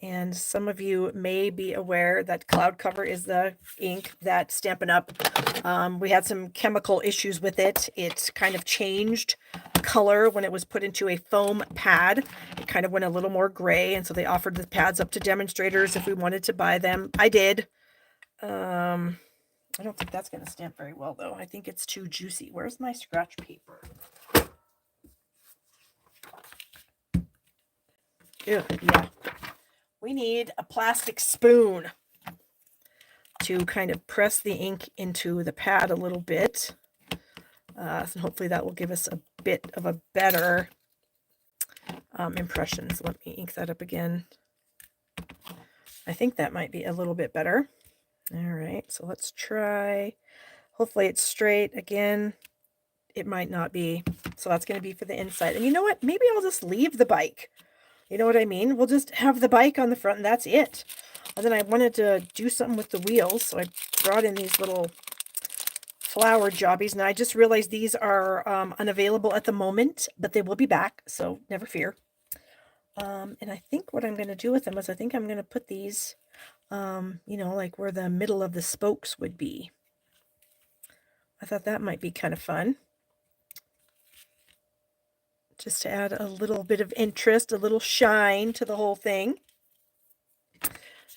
And some of you may be aware that cloud cover is the ink that Stampin' Up! We had some chemical issues with it. It kind of changed color when it was put into a foam pad. It kind of went a little more gray, and so they offered the pads up to demonstrators if we wanted to buy them. I did. I don't think that's going to stamp very well, though. I think it's too juicy. Where's my scratch paper? Ew, yeah. We need a plastic spoon to kind of press the ink into the pad a little bit. So hopefully that will give us a bit of a better impression. So let me ink that up again. I think that might be a little bit better. All right, so let's try. Hopefully it's straight. Again, it might not be. So that's going to be for the inside. And you know what? Maybe I'll just leave the bike. You know what I mean? We'll just have the bike on the front and that's it. And then I wanted to do something with the wheels, so I brought in these little flower jobbies. And I just realized these are unavailable at the moment, but they will be back, so never fear. And I think what I'm going to do with them is I think I'm going to put these, you know, like where the middle of the spokes would be. I thought that might be kind of fun. Just to add a little bit of interest, a little shine to the whole thing.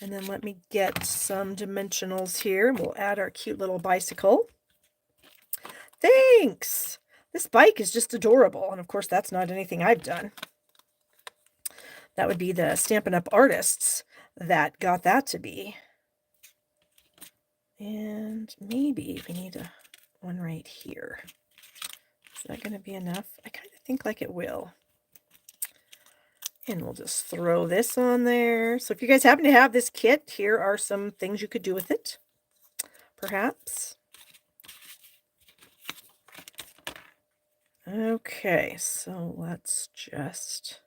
And then let me get some dimensionals here. We'll add our cute little bicycle. Thanks! This bike is just adorable. And of course, that's not anything I've done. That would be the Stampin' Up! Artists that got that to be. And maybe we need one right here. Is that going to be enough? I kind of think like it will. And we'll just throw this on there. So if you guys happen to have this kit, here are some things you could do with it, perhaps. Okay, so let's just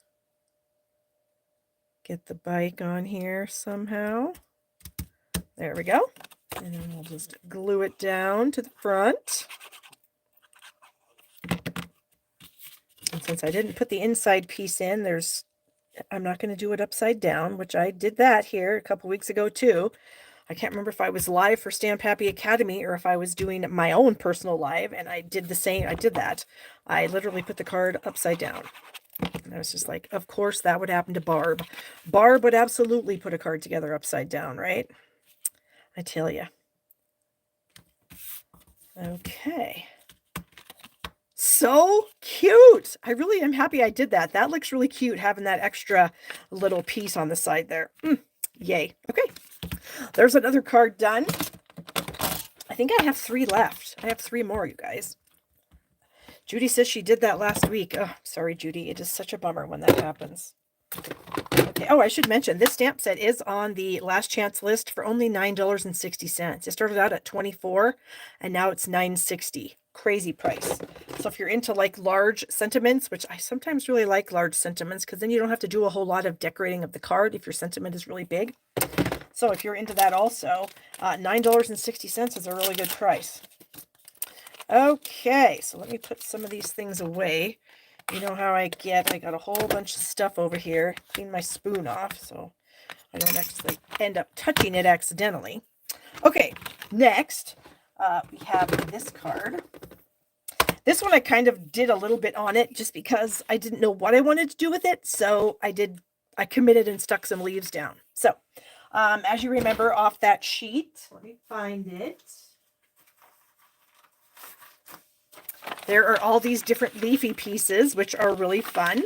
get the bike on here somehow. There we go. And then we'll just glue it down to the front. And since I didn't put the inside piece in, I'm not going to do it upside down, which I did that here a couple weeks ago too. I can't remember if I was live for Stamp Happy Academy or if I was doing my own personal live, and I did the same. I did that. I literally put the card upside down. And I was just like, of course that would happen to Barb. Barb would absolutely put a card together upside down, right? I tell you. Okay. So cute. I really am happy I did that. That looks really cute, having that extra little piece on the side there. Yay. Okay. There's another card done. I think I have 3 left. I have 3 more, you guys. Judy says she did that last week. Oh, sorry, Judy. It is such a bummer when that happens. Okay. Oh, I should mention this stamp set is on the last chance list for only $9.60. It started out at $24 and now it's $9.60. Crazy price. So if you're into like large sentiments, which I sometimes really like large sentiments because then you don't have to do a whole lot of decorating of the card if your sentiment is really big. So if you're into that also, $9.60 is a really good price. Okay, so let me put some of these things away. You know how I got a whole bunch of stuff over here. Clean my spoon off so I don't actually end up touching it accidentally. Okay, next we have this card. This one I kind of did a little bit on it just because I didn't know what I wanted to do with it. So I committed and stuck some leaves down. So as you remember off that sheet, let me find it. There are all these different leafy pieces, which are really fun.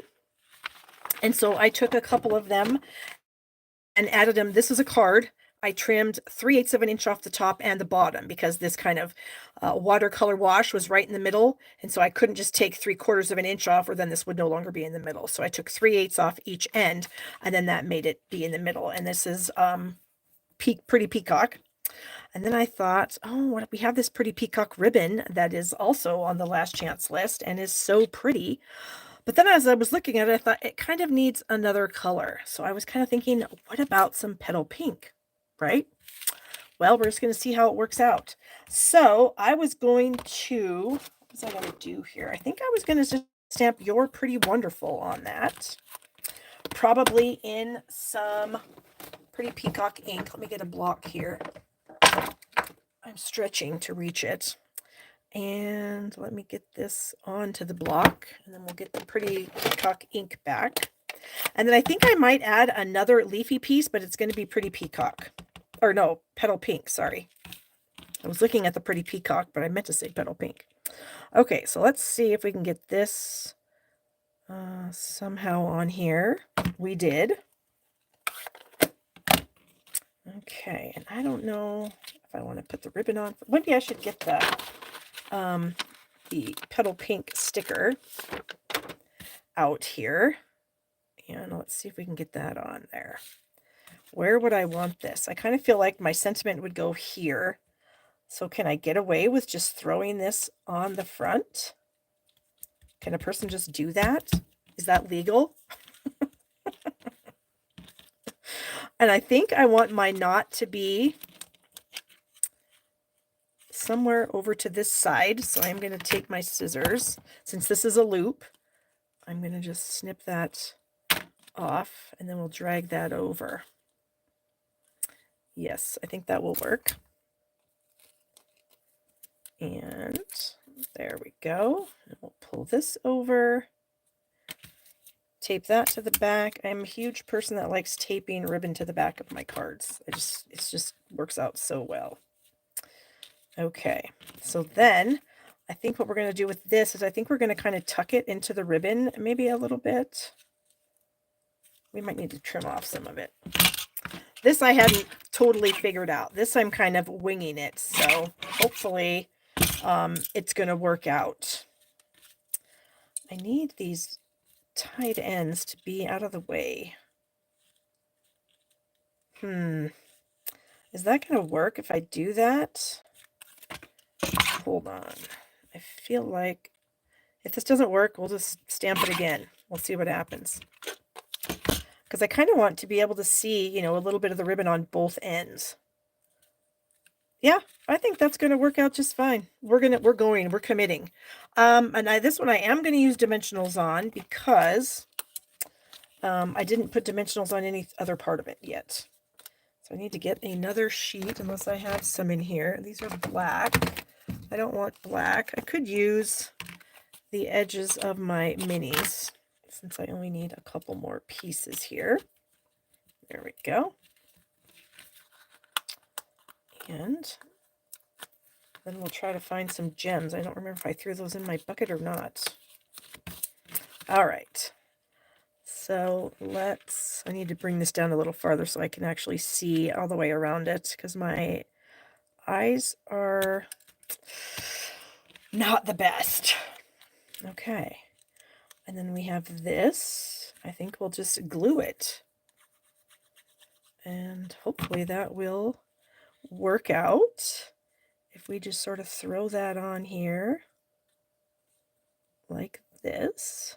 And so I took a couple of them and added them. This is a card. I trimmed 3/8 of an inch off the top and the bottom because this kind of watercolor wash was right in the middle. And so I couldn't just take 3/4 of an inch off or then this would no longer be in the middle. So I took 3/8 off each end and then that made it be in the middle. And this is Pretty Peacock. And then I thought, oh, we have this Pretty Peacock ribbon that is also on the last chance list and is so pretty. But then as I was looking at it, I thought it kind of needs another color. So I was kind of thinking, what about some petal pink, right? Well, we're just going to see how it works out. So I was going to, what was I going to do here? I think I was going to stamp You're Pretty Wonderful on that. Probably in some Pretty Peacock ink. Let me get a block here. I'm stretching to reach it. And let me get this onto the block, and then we'll get the Pretty Peacock ink back. And then I think I might add another leafy piece, but it's going to be Pretty Peacock. Or no, Petal Pink, sorry. I was looking at the Pretty Peacock, but I meant to say Petal Pink. Okay, so let's see if we can get this somehow on here. We did. Okay, and I don't know if I want to put the ribbon on. Maybe I should get the Petal Pink sticker out here. And let's see if we can get that on there. Where would I want this? I kind of feel like my sentiment would go here. So can I get away with just throwing this on the front? Can a person just do that? Is that legal? And I think I want my knot to be somewhere over to this side. So I'm going to take my scissors. Since this is a loop, I'm going to just snip that off and then we'll drag that over. Yes, I think that will work. And there we go. And we'll pull this over. Tape that to the back. I'm a huge person that likes taping ribbon to the back of my cards. It just works out so well. Okay, so then I think what we're going to do with this is I think we're going to kind of tuck it into the ribbon maybe a little bit We might need to trim off some of it. This I hadn't totally figured out. This I'm kind of winging it, so hopefully it's going to work out. I need these tied ends to be out of the way. Is that going to work if I do that? Hold on. I feel like if this doesn't work, we'll just stamp it again. We'll see what happens. Because I kind of want to be able to see, you know, a little bit of the ribbon on both ends. Yeah, I think that's going to work out just fine. We're committing. And this one I am going to use dimensionals on because I didn't put dimensionals on any other part of it yet. So I need to get another sheet unless I have some in here. These are black. I don't want black. I could use the edges of my minis since I only need a couple more pieces here. There we go. And then we'll try to find some gems. I don't remember if I threw those in my bucket or not. All right. So I need to bring this down a little farther so I can actually see all the way around it because my eyes are not the best. Okay. And then we have this. I think we'll just glue it. And hopefully that will work out. If we just sort of throw that on here like this.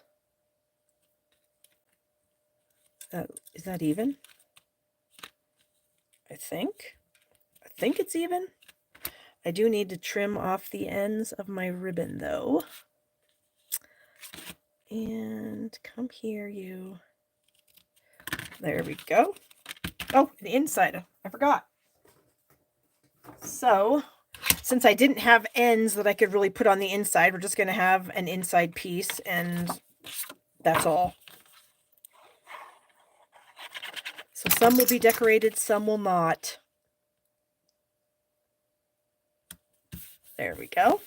Is that even? I think it's even. I do need to trim off the ends of my ribbon though. And come here, you. There we go. Oh, the inside. I forgot. So, since I didn't have ends that I could really put on the inside, we're just going to have an inside piece and that's all. So some will be decorated, some will not. There we go.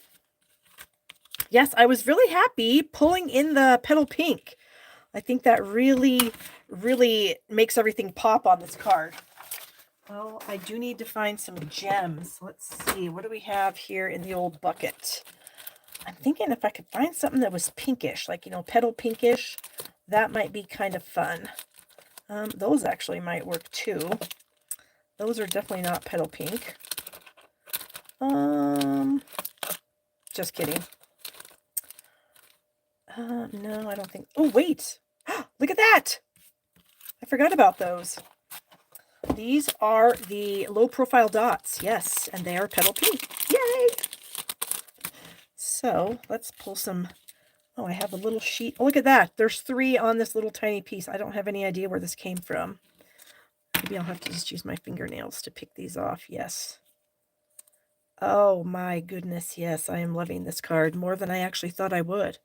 Yes, I was really happy pulling in the petal pink. I think that really, really makes everything pop on this card. Oh, I do need to find some gems. Let's see. What do we have here in the old bucket? I'm thinking if I could find something that was pinkish, like, you know, petal pinkish, that might be kind of fun. Those actually might work too. Those are definitely not petal pink. Just kidding. No, I don't think. Oh, wait. Look at that. I forgot about those. These are the low profile dots. Yes, and they are petal pink. Yay! So let's pull some. Oh, I have a little sheet. Oh, look at that. There's 3 on this little tiny piece. I don't have any idea where this came from. Maybe I'll have to just use my fingernails to pick these off. Yes. Oh my goodness. Yes, I am loving this card more than I actually thought I would.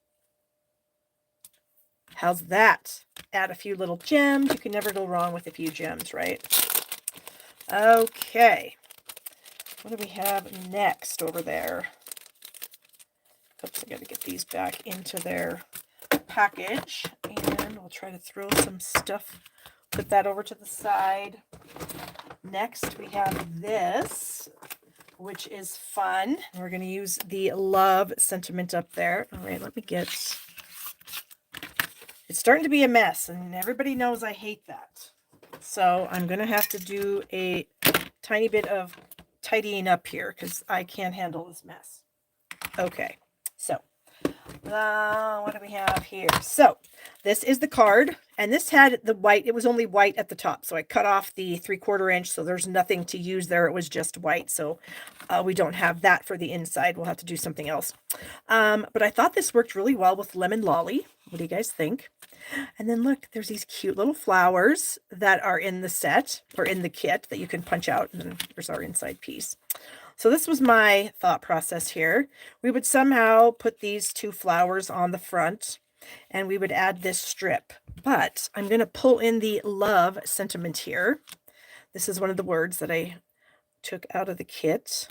How's that? Add a few little gems. You can never go wrong with a few gems, right? Okay. What do we have next over there? Oops, I got to get these back into their package. And we'll try to throw some stuff, put that over to the side. Next, we have this, which is fun. We're going to use the love sentiment up there. All right, let me get... It's starting to be a mess, and everybody knows I hate that. So I'm going to have to do a tiny bit of tidying up here because I can't handle this mess. Okay. So, what do we have here? So, this is the card, and this had the white. It was only white at the top, so I cut off the 3/4 inch, so there's nothing to use there. It was just white, so we don't have that for the inside. We'll have to do something else. But I thought this worked really well with Lemon Lolly. What do you guys think? And then look, there's these cute little flowers that are in the set, or in the kit, that you can punch out, and then there's our inside piece. So this was my thought process here. We would somehow put these 2 flowers on the front and we would add this strip. But I'm going to pull in the love sentiment here. This is one of the words that I took out of the kit.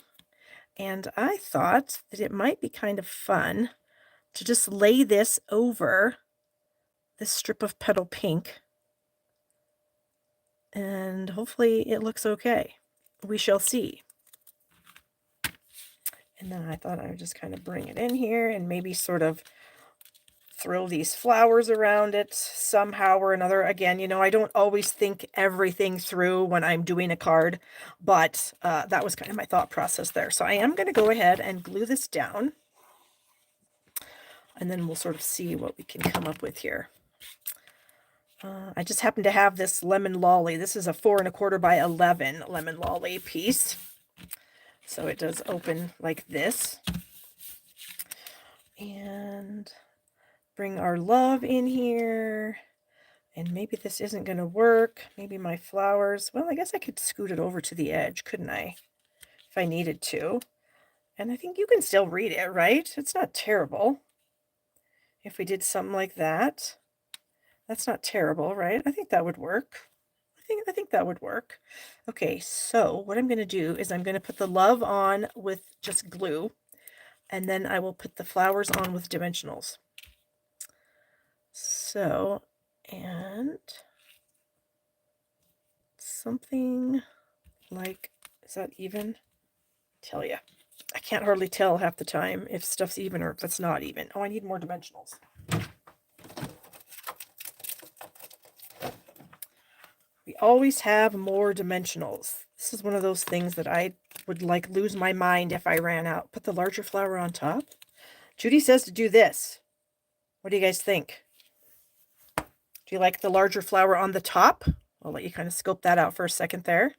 And I thought that it might be kind of fun to just lay this over this strip of petal pink and hopefully it looks okay. We shall see. And then I thought I would just kind of bring it in here and maybe sort of throw these flowers around it somehow or another. Again, you know, I don't always think everything through when I'm doing a card, but that was kind of my thought process there. So I am going to go ahead and glue this down, and then we'll sort of see what we can come up with here. I just happen to have this lemon lolly. This is a 4 1/4 by 11 lemon lolly piece. So it does open like this. And bring our love in here. And maybe this isn't going to work. Maybe my flowers. Well, I guess I could scoot it over to the edge, couldn't I? If I needed to. And I think you can still read it, right? It's not terrible. If we did something like that. That's not terrible, right? I think that would work. I think that would work. Okay, so what I'm going to do is I'm going to put the love on with just glue. And then I will put the flowers on with dimensionals. So, and something like, is that even? Tell you, I can't hardly tell half the time if stuff's even or if it's not even. Oh, I need more dimensionals. We always have more dimensionals. This is one of those things that I would like lose my mind if I ran out. Put the larger flower on top. Judy says to do this. What do you guys think? Do you like the larger flower on the top? I'll let you kind of scope that out for a second there.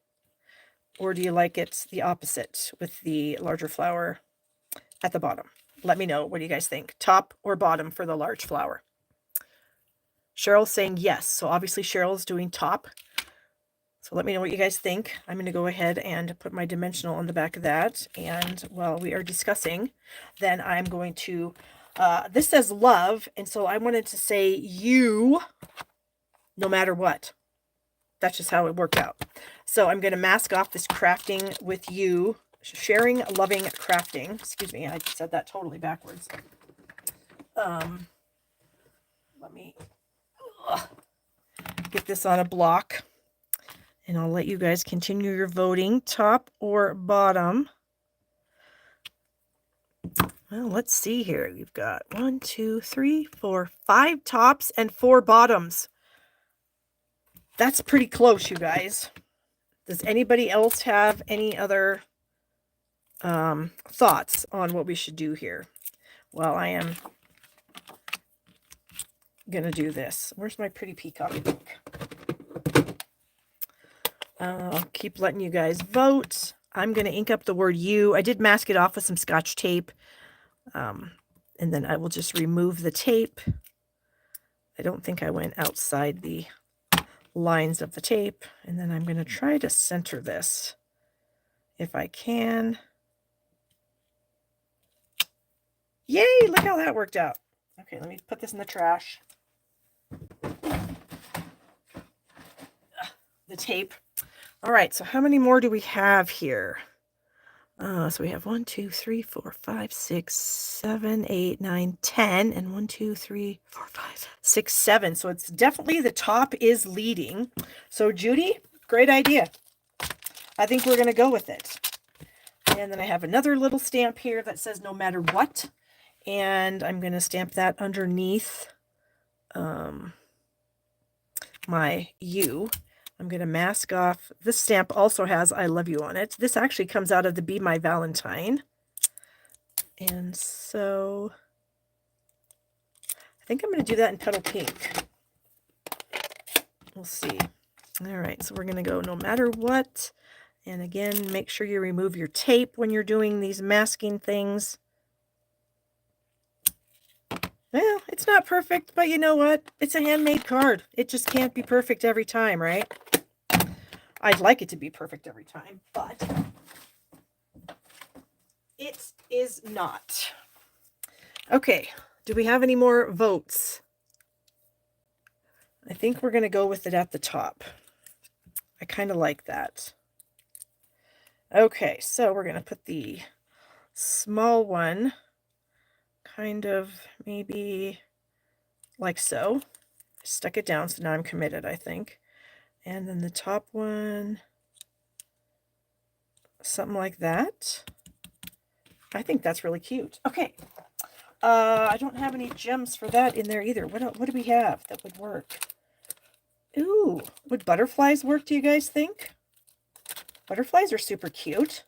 Or do you like it the opposite with the larger flower at the bottom? Let me know. What do you guys think? Top or bottom for the large flower? Cheryl's saying yes. So obviously Cheryl's doing top. So let me know what you guys think. I'm going to go ahead and put my dimensional on the back of that. And while we are discussing, then I'm going to, this says love. And so I wanted to say you, no matter what. That's just how it worked out. So I'm going to mask off this crafting with you, sharing, loving, crafting. Excuse me, I said that totally backwards. Let me get this on a block. And I'll let you guys continue your voting, top or bottom. Well, let's see here. We've got 1, 2, 3, 4, 5 tops and 4 bottoms. That's pretty close, you guys. Does anybody else have any other thoughts on what we should do here? Well, I am going to do this. Where's my pretty peacock book? I'll keep letting you guys vote. I'm going to ink up the word you. I did mask it off with some Scotch tape. And then I will just remove the tape. I don't think I went outside the lines of the tape. And then I'm going to try to center this if I can. Yay, look how that worked out. Okay, let me put this in the trash. The tape. All right, so how many more do we have here? So we have 1, 2, 3, 4, 5, 6, 7, 8, 9, 10, and 1, 2, 3, 4, 5, 6, 7. So it's definitely the top is leading. So Judy, great idea. I think we're going to go with it. And then I have another little stamp here that says no matter what. And I'm going to stamp that underneath my U. I'm going to mask off. This stamp also has I love you on it. This actually comes out of the Be My Valentine. And so I think I'm going to do that in Petal Pink. We'll see. All right, so we're going to go no matter what. And again, make sure you remove your tape when you're doing these masking things. Well, it's not perfect, but you know what? It's a handmade card. It just can't be perfect every time, right? I'd like it to be perfect every time, but it is not. Okay, do we have any more votes? I think we're going to go with it at the top. I kind of like that. Okay, so we're going to put the small one kind of maybe like so. I stuck it down, so now I'm committed, I think. And then the top one, something like that. I think that's really cute. Okay. I don't have any gems for that in there either. What do we have that would work? Ooh, would butterflies work, do you guys think? Butterflies are super cute.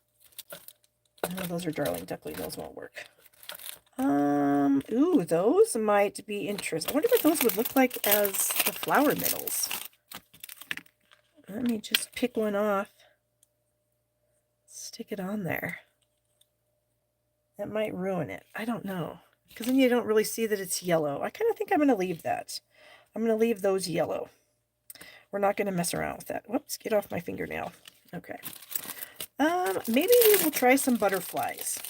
Oh, those are darling duckling. Those won't work. Ooh, those might be interesting. I wonder what those would look like as the flower middles. Let me just pick one off. Stick it on there. That might ruin it. I don't know. Because then you don't really see that it's yellow. I kind of think I'm going to leave that. I'm going to leave those yellow. We're not going to mess around with that. Whoops, get off my fingernail. Okay. Maybe we'll try some butterflies.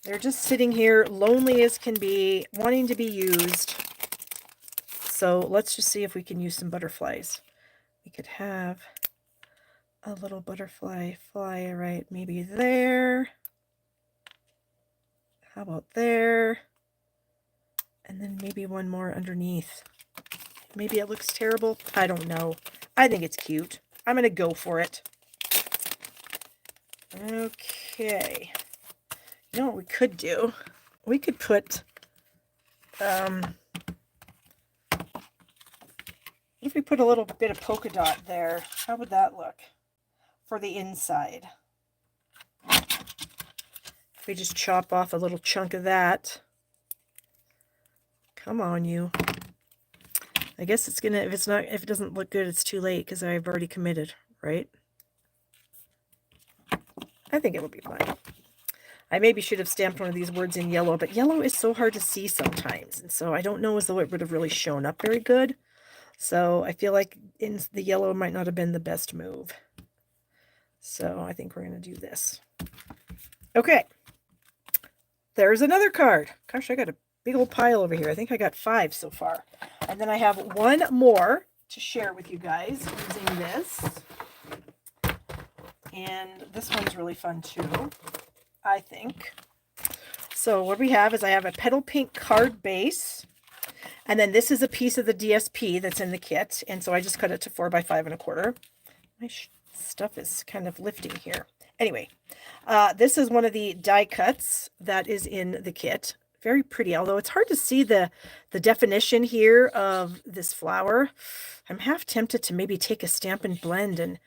They're just sitting here, lonely as can be, wanting to be used. So let's just see if we can use some butterflies. We could have a little butterfly fly right maybe there. How about there? And then maybe one more underneath. Maybe it looks terrible. I don't know. I think it's cute. I'm going to go for it. Okay. You know what we could do? We could put, if we put a little bit of polka dot there, how would that look for the inside? If we just chop off a little chunk of that. Come on, you. I guess it's gonna, if it doesn't look good, it's too late because I've already committed, right? I think it will be fine. I maybe should have stamped one of these words in yellow, but yellow is so hard to see sometimes. And so I don't know as though it would have really shown up very good. So I feel like in the yellow might not have been the best move. So I think we're going to do this. Okay. There's another card. Gosh, I got a big old pile over here. I think I got 5 so far. And then I have one more to share with you guys using this. And this one's really fun too, I think. So what we have is I have a petal pink card base. And then this is a piece of the DSP that's in the kit. And so I just cut it to 4 by 5 1/4. My stuff is kind of lifting here. Anyway, this is one of the die cuts that is in the kit. Very pretty, although it's hard to see the definition here of this flower. I'm half tempted to maybe take a Stampin' Blend and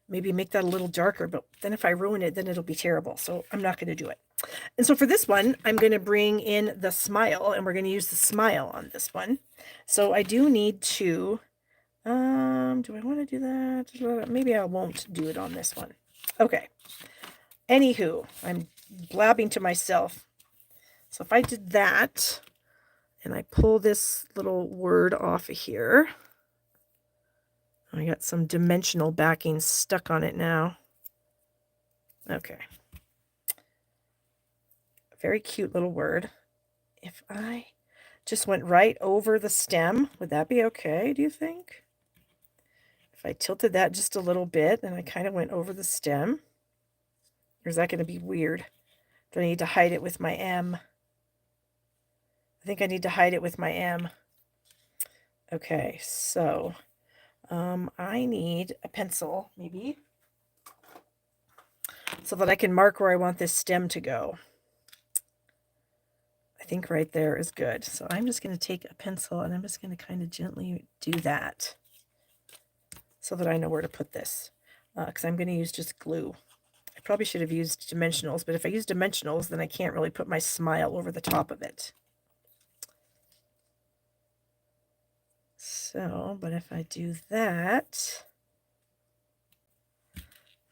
maybe make that a little darker, but then if I ruin it, then it'll be terrible. So I'm not going to do it. And so for this one, I'm going to bring in the smile, and we're going to use the smile on this one. So I do need to, do I want to do that? Maybe I won't do it on this one. Okay. Anywho, I'm blabbing to myself. So if I did that, and I pull this little word off of here, I got some dimensional backing stuck on it now. Okay. Very cute little word. If I just went right over the stem, would that be okay, do you think? If I tilted that just a little bit and I kind of went over the stem, or is that going to be weird? Do I need to hide it with my M? I think I need to hide it with my M. Okay, so I need a pencil, maybe, so that I can mark where I want this stem to go. I think right there is good. So I'm just going to take a pencil and I'm just going to kind of gently do that so that I know where to put this, because I'm going to use just glue. I probably should have used dimensionals, but if I use dimensionals, then I can't really put my smile over the top of it. So, but if I do that,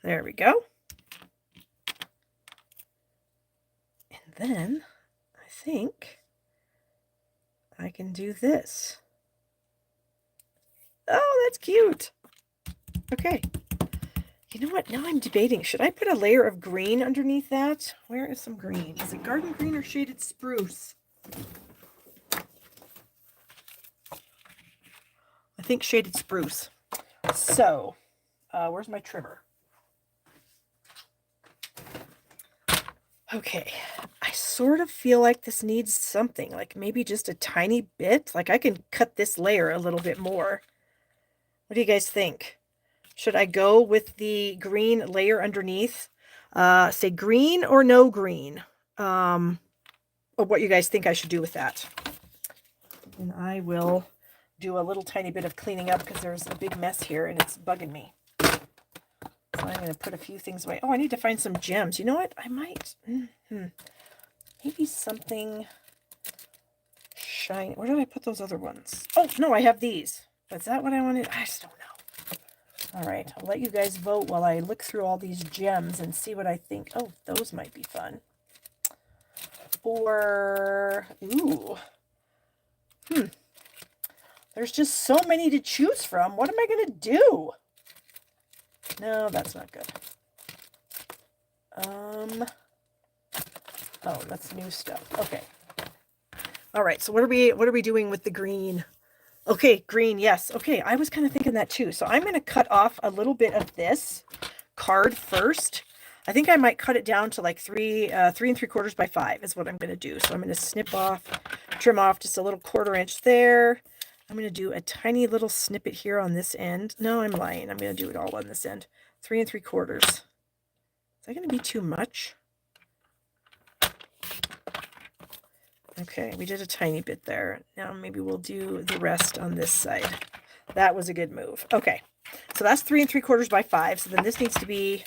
there we go. And then I think I can do this. Oh, that's cute. Okay. You know what? Now I'm debating. Should I put a layer of green underneath that? Where is some green? Is it garden green or shaded spruce? I think shaded spruce. So, where's my trimmer? Okay, I sort of feel like this needs something, like maybe just a tiny bit. Like I can cut this layer a little bit more. What do you guys think? Should I go with the green layer underneath? Say green or no green? Or what you guys think I should do with that. And I will do a little tiny bit of cleaning up because there's a big mess here and it's bugging me. So I'm going to put a few things away. Oh, I need to find some gems. You know what? I might. Maybe something shiny. Where did I put those other ones? Oh, no, I have these. Is that what I wanted? I just don't know. All right, I'll let you guys vote while I look through all these gems and see what I think. Oh, those might be fun. Or, ooh. There's just so many to choose from. What am I going to do? No, that's not good. Oh, that's new stuff. Okay. All right, so what are we doing with the green? Okay, green, yes. Okay, I was kind of thinking that too. So I'm going to cut off a little bit of this card first. I think I might cut it down to like 3 3 3/4 by 5 is what I'm going to do. So I'm going to snip off, trim off just a little 1/4 inch there. I'm going to do a tiny little snippet here on this end. No, I'm lying. I'm going to do it all on this end. 3 3/4. Is that going to be too much? Okay, we did a tiny bit there. Now maybe we'll do the rest on this side. That was a good move. Okay, so that's 3 3/4 by 5. So then this needs to be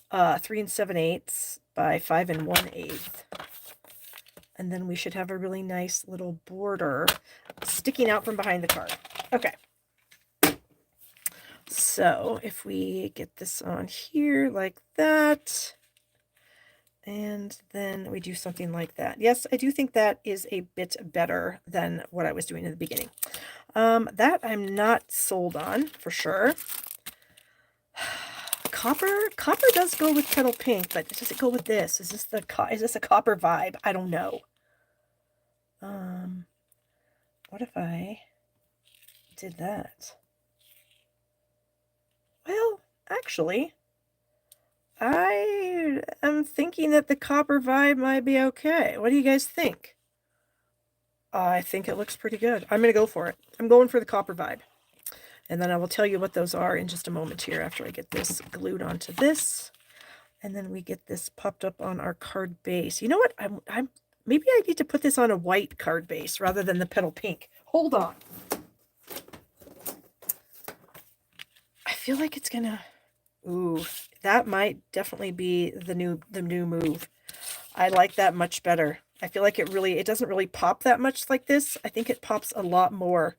3 7/8 by 5 1/8. And then we should have a really nice little border sticking out from behind the card. Okay. So if we get this on here like that, and then we do something like that. Yes, I do think that is a bit better than what I was doing in the beginning. That I'm not sold on for sure. Copper does go with petal pink, but does it go with this? Is this a copper vibe? I don't know. What if I did that? Well, actually, I am thinking that the copper vibe might be okay. What do you guys think? I think it looks pretty good. I'm going to go for it. I'm going for the copper vibe. And then I will tell you what those are in just a moment here after I get this glued onto this. And then we get this popped up on our card base. You know what? Maybe I need to put this on a white card base rather than the petal pink. Hold on. I feel like it's gonna... Ooh, that might definitely be the new move. I like that much better. I feel like it doesn't really pop that much like this. I think it pops a lot more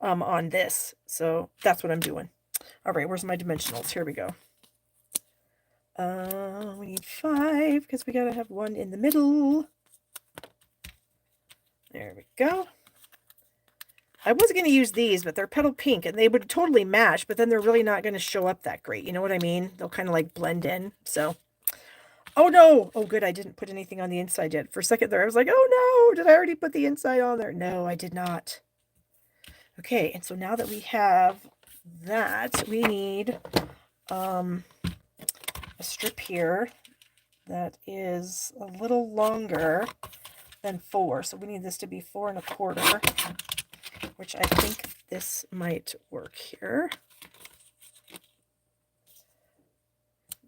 on this. So that's what I'm doing. All right, where's my dimensionals? Here we go. We need 5 because we gotta have 1 in the middle. There we go. I was going to use these, but they're petal pink, and they would totally match, but then they're really not going to show up that great. You know what I mean? They'll kind of like blend in. So, oh no! Oh good, I didn't put anything on the inside yet. For a second there, I was like, oh no! Did I already put the inside on there? No, I did not. Okay, and so now that we have that, we need a strip here that is a little longer than 4. So we need this to be 4 1/4, which I think this might work here.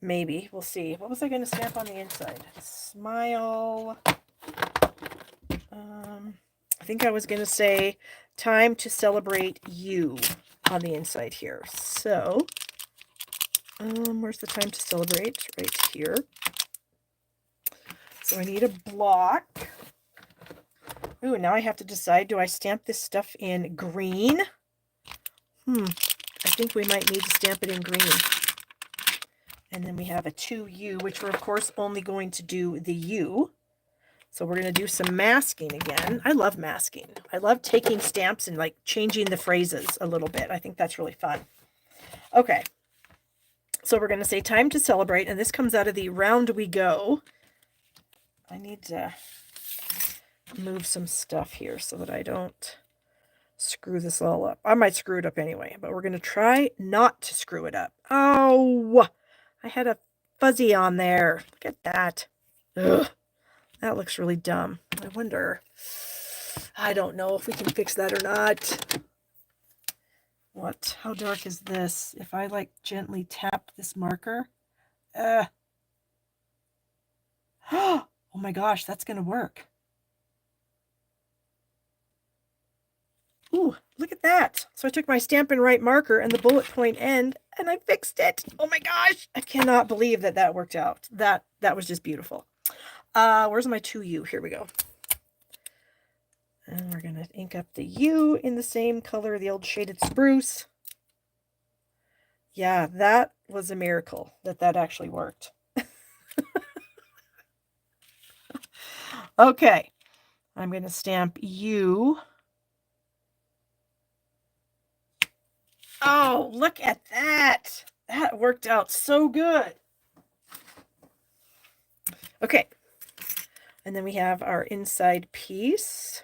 Maybe. We'll see. What was I going to stamp on the inside? Smile. I think I was going to say time to celebrate you on the inside here. So, where's the time to celebrate? Right here. So I need a block. Ooh, now I have to decide, do I stamp this stuff in green? I think we might need to stamp it in green. And then we have a 2U, which we're, of course, only going to do the U. So we're going to do some masking again. I love masking. I love taking stamps and, like, changing the phrases a little bit. I think that's really fun. Okay. So we're going to say time to celebrate, and this comes out of the Round We Go. I need to move some stuff here so that I don't screw this all up. I might screw it up anyway, but we're going to try not to screw it up. Oh, I had a fuzzy on there. Look at that. Ugh, that looks really dumb. I wonder, I don't know if we can fix that or not. How dark is this? If I like gently tap this marker, oh my gosh, that's going to work. Ooh, look at that. So I took my Stampin' Right marker and the bullet point end and I fixed it. Oh my gosh. I cannot believe that that worked out. That was just beautiful. Where's my 2U? Here we go. And we're going to ink up the U in the same color, the old shaded spruce. Yeah, that was a miracle that actually worked. Okay. I'm going to stamp U. Oh, look at that. That worked out so good. Okay. And then we have our inside piece,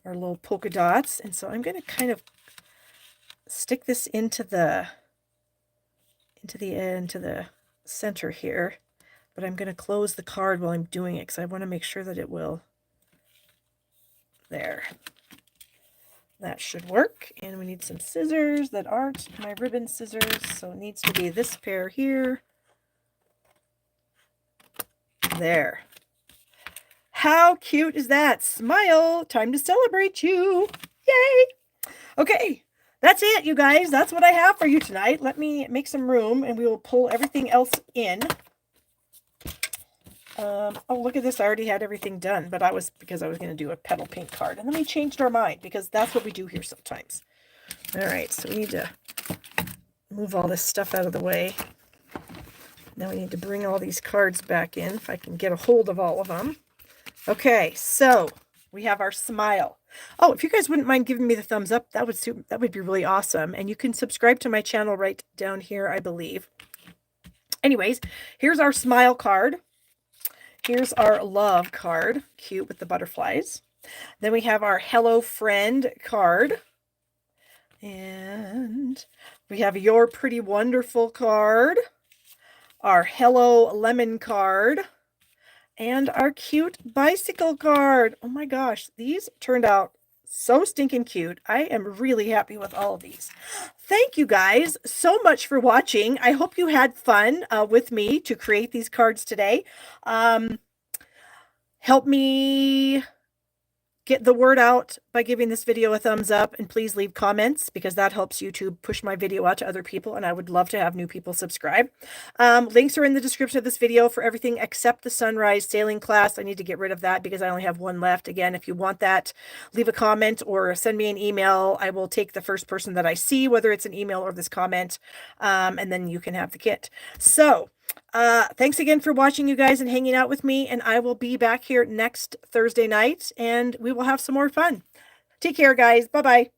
our little polka dots. And so I'm going to kind of stick this into the center here, but I'm going to close the card while I'm doing it because I want to make sure that it will. There. That should work. And we need some scissors that aren't my ribbon scissors, so it needs to be this pair here. There. How cute is that? Smile. Time to celebrate you. Yay. Okay. That's it, you guys. That's what I have for you tonight. Let me make some room and we will pull everything else in. Oh, look at this. I already had everything done, but because I was going to do a petal pink card. And then we changed our mind because that's what we do here sometimes. All right. So we need to move all this stuff out of the way. Now we need to bring all these cards back in if I can get a hold of all of them. Okay. So we have our smile. Oh, if you guys wouldn't mind giving me the thumbs up, that would be really awesome. And you can subscribe to my channel right down here, I believe. Anyways, here's our smile card. Here's our love card, cute with the butterflies. Then we have our hello friend card. And we have your pretty wonderful card, our hello lemon card, and our cute bicycle card. Oh my gosh, these turned out so stinking cute. I am really happy with all of these. Thank you guys so much for watching. I hope you had fun with me to create these cards today. Help me get the word out by giving this video a thumbs up, and please leave comments because that helps YouTube push my video out to other people, and I would love to have new people subscribe. Links are in the description of this video for everything except the Sunrise Sailing class. I need to get rid of that because I only have one left. Again, if you want that, leave a comment or send me an email. I will take the first person that I see, whether it's an email or this comment, and then you can have the kit. So thanks again for watching, you guys, and hanging out with me, and I will be back here next Thursday night and we will have some more fun. Take care, guys. Bye-bye.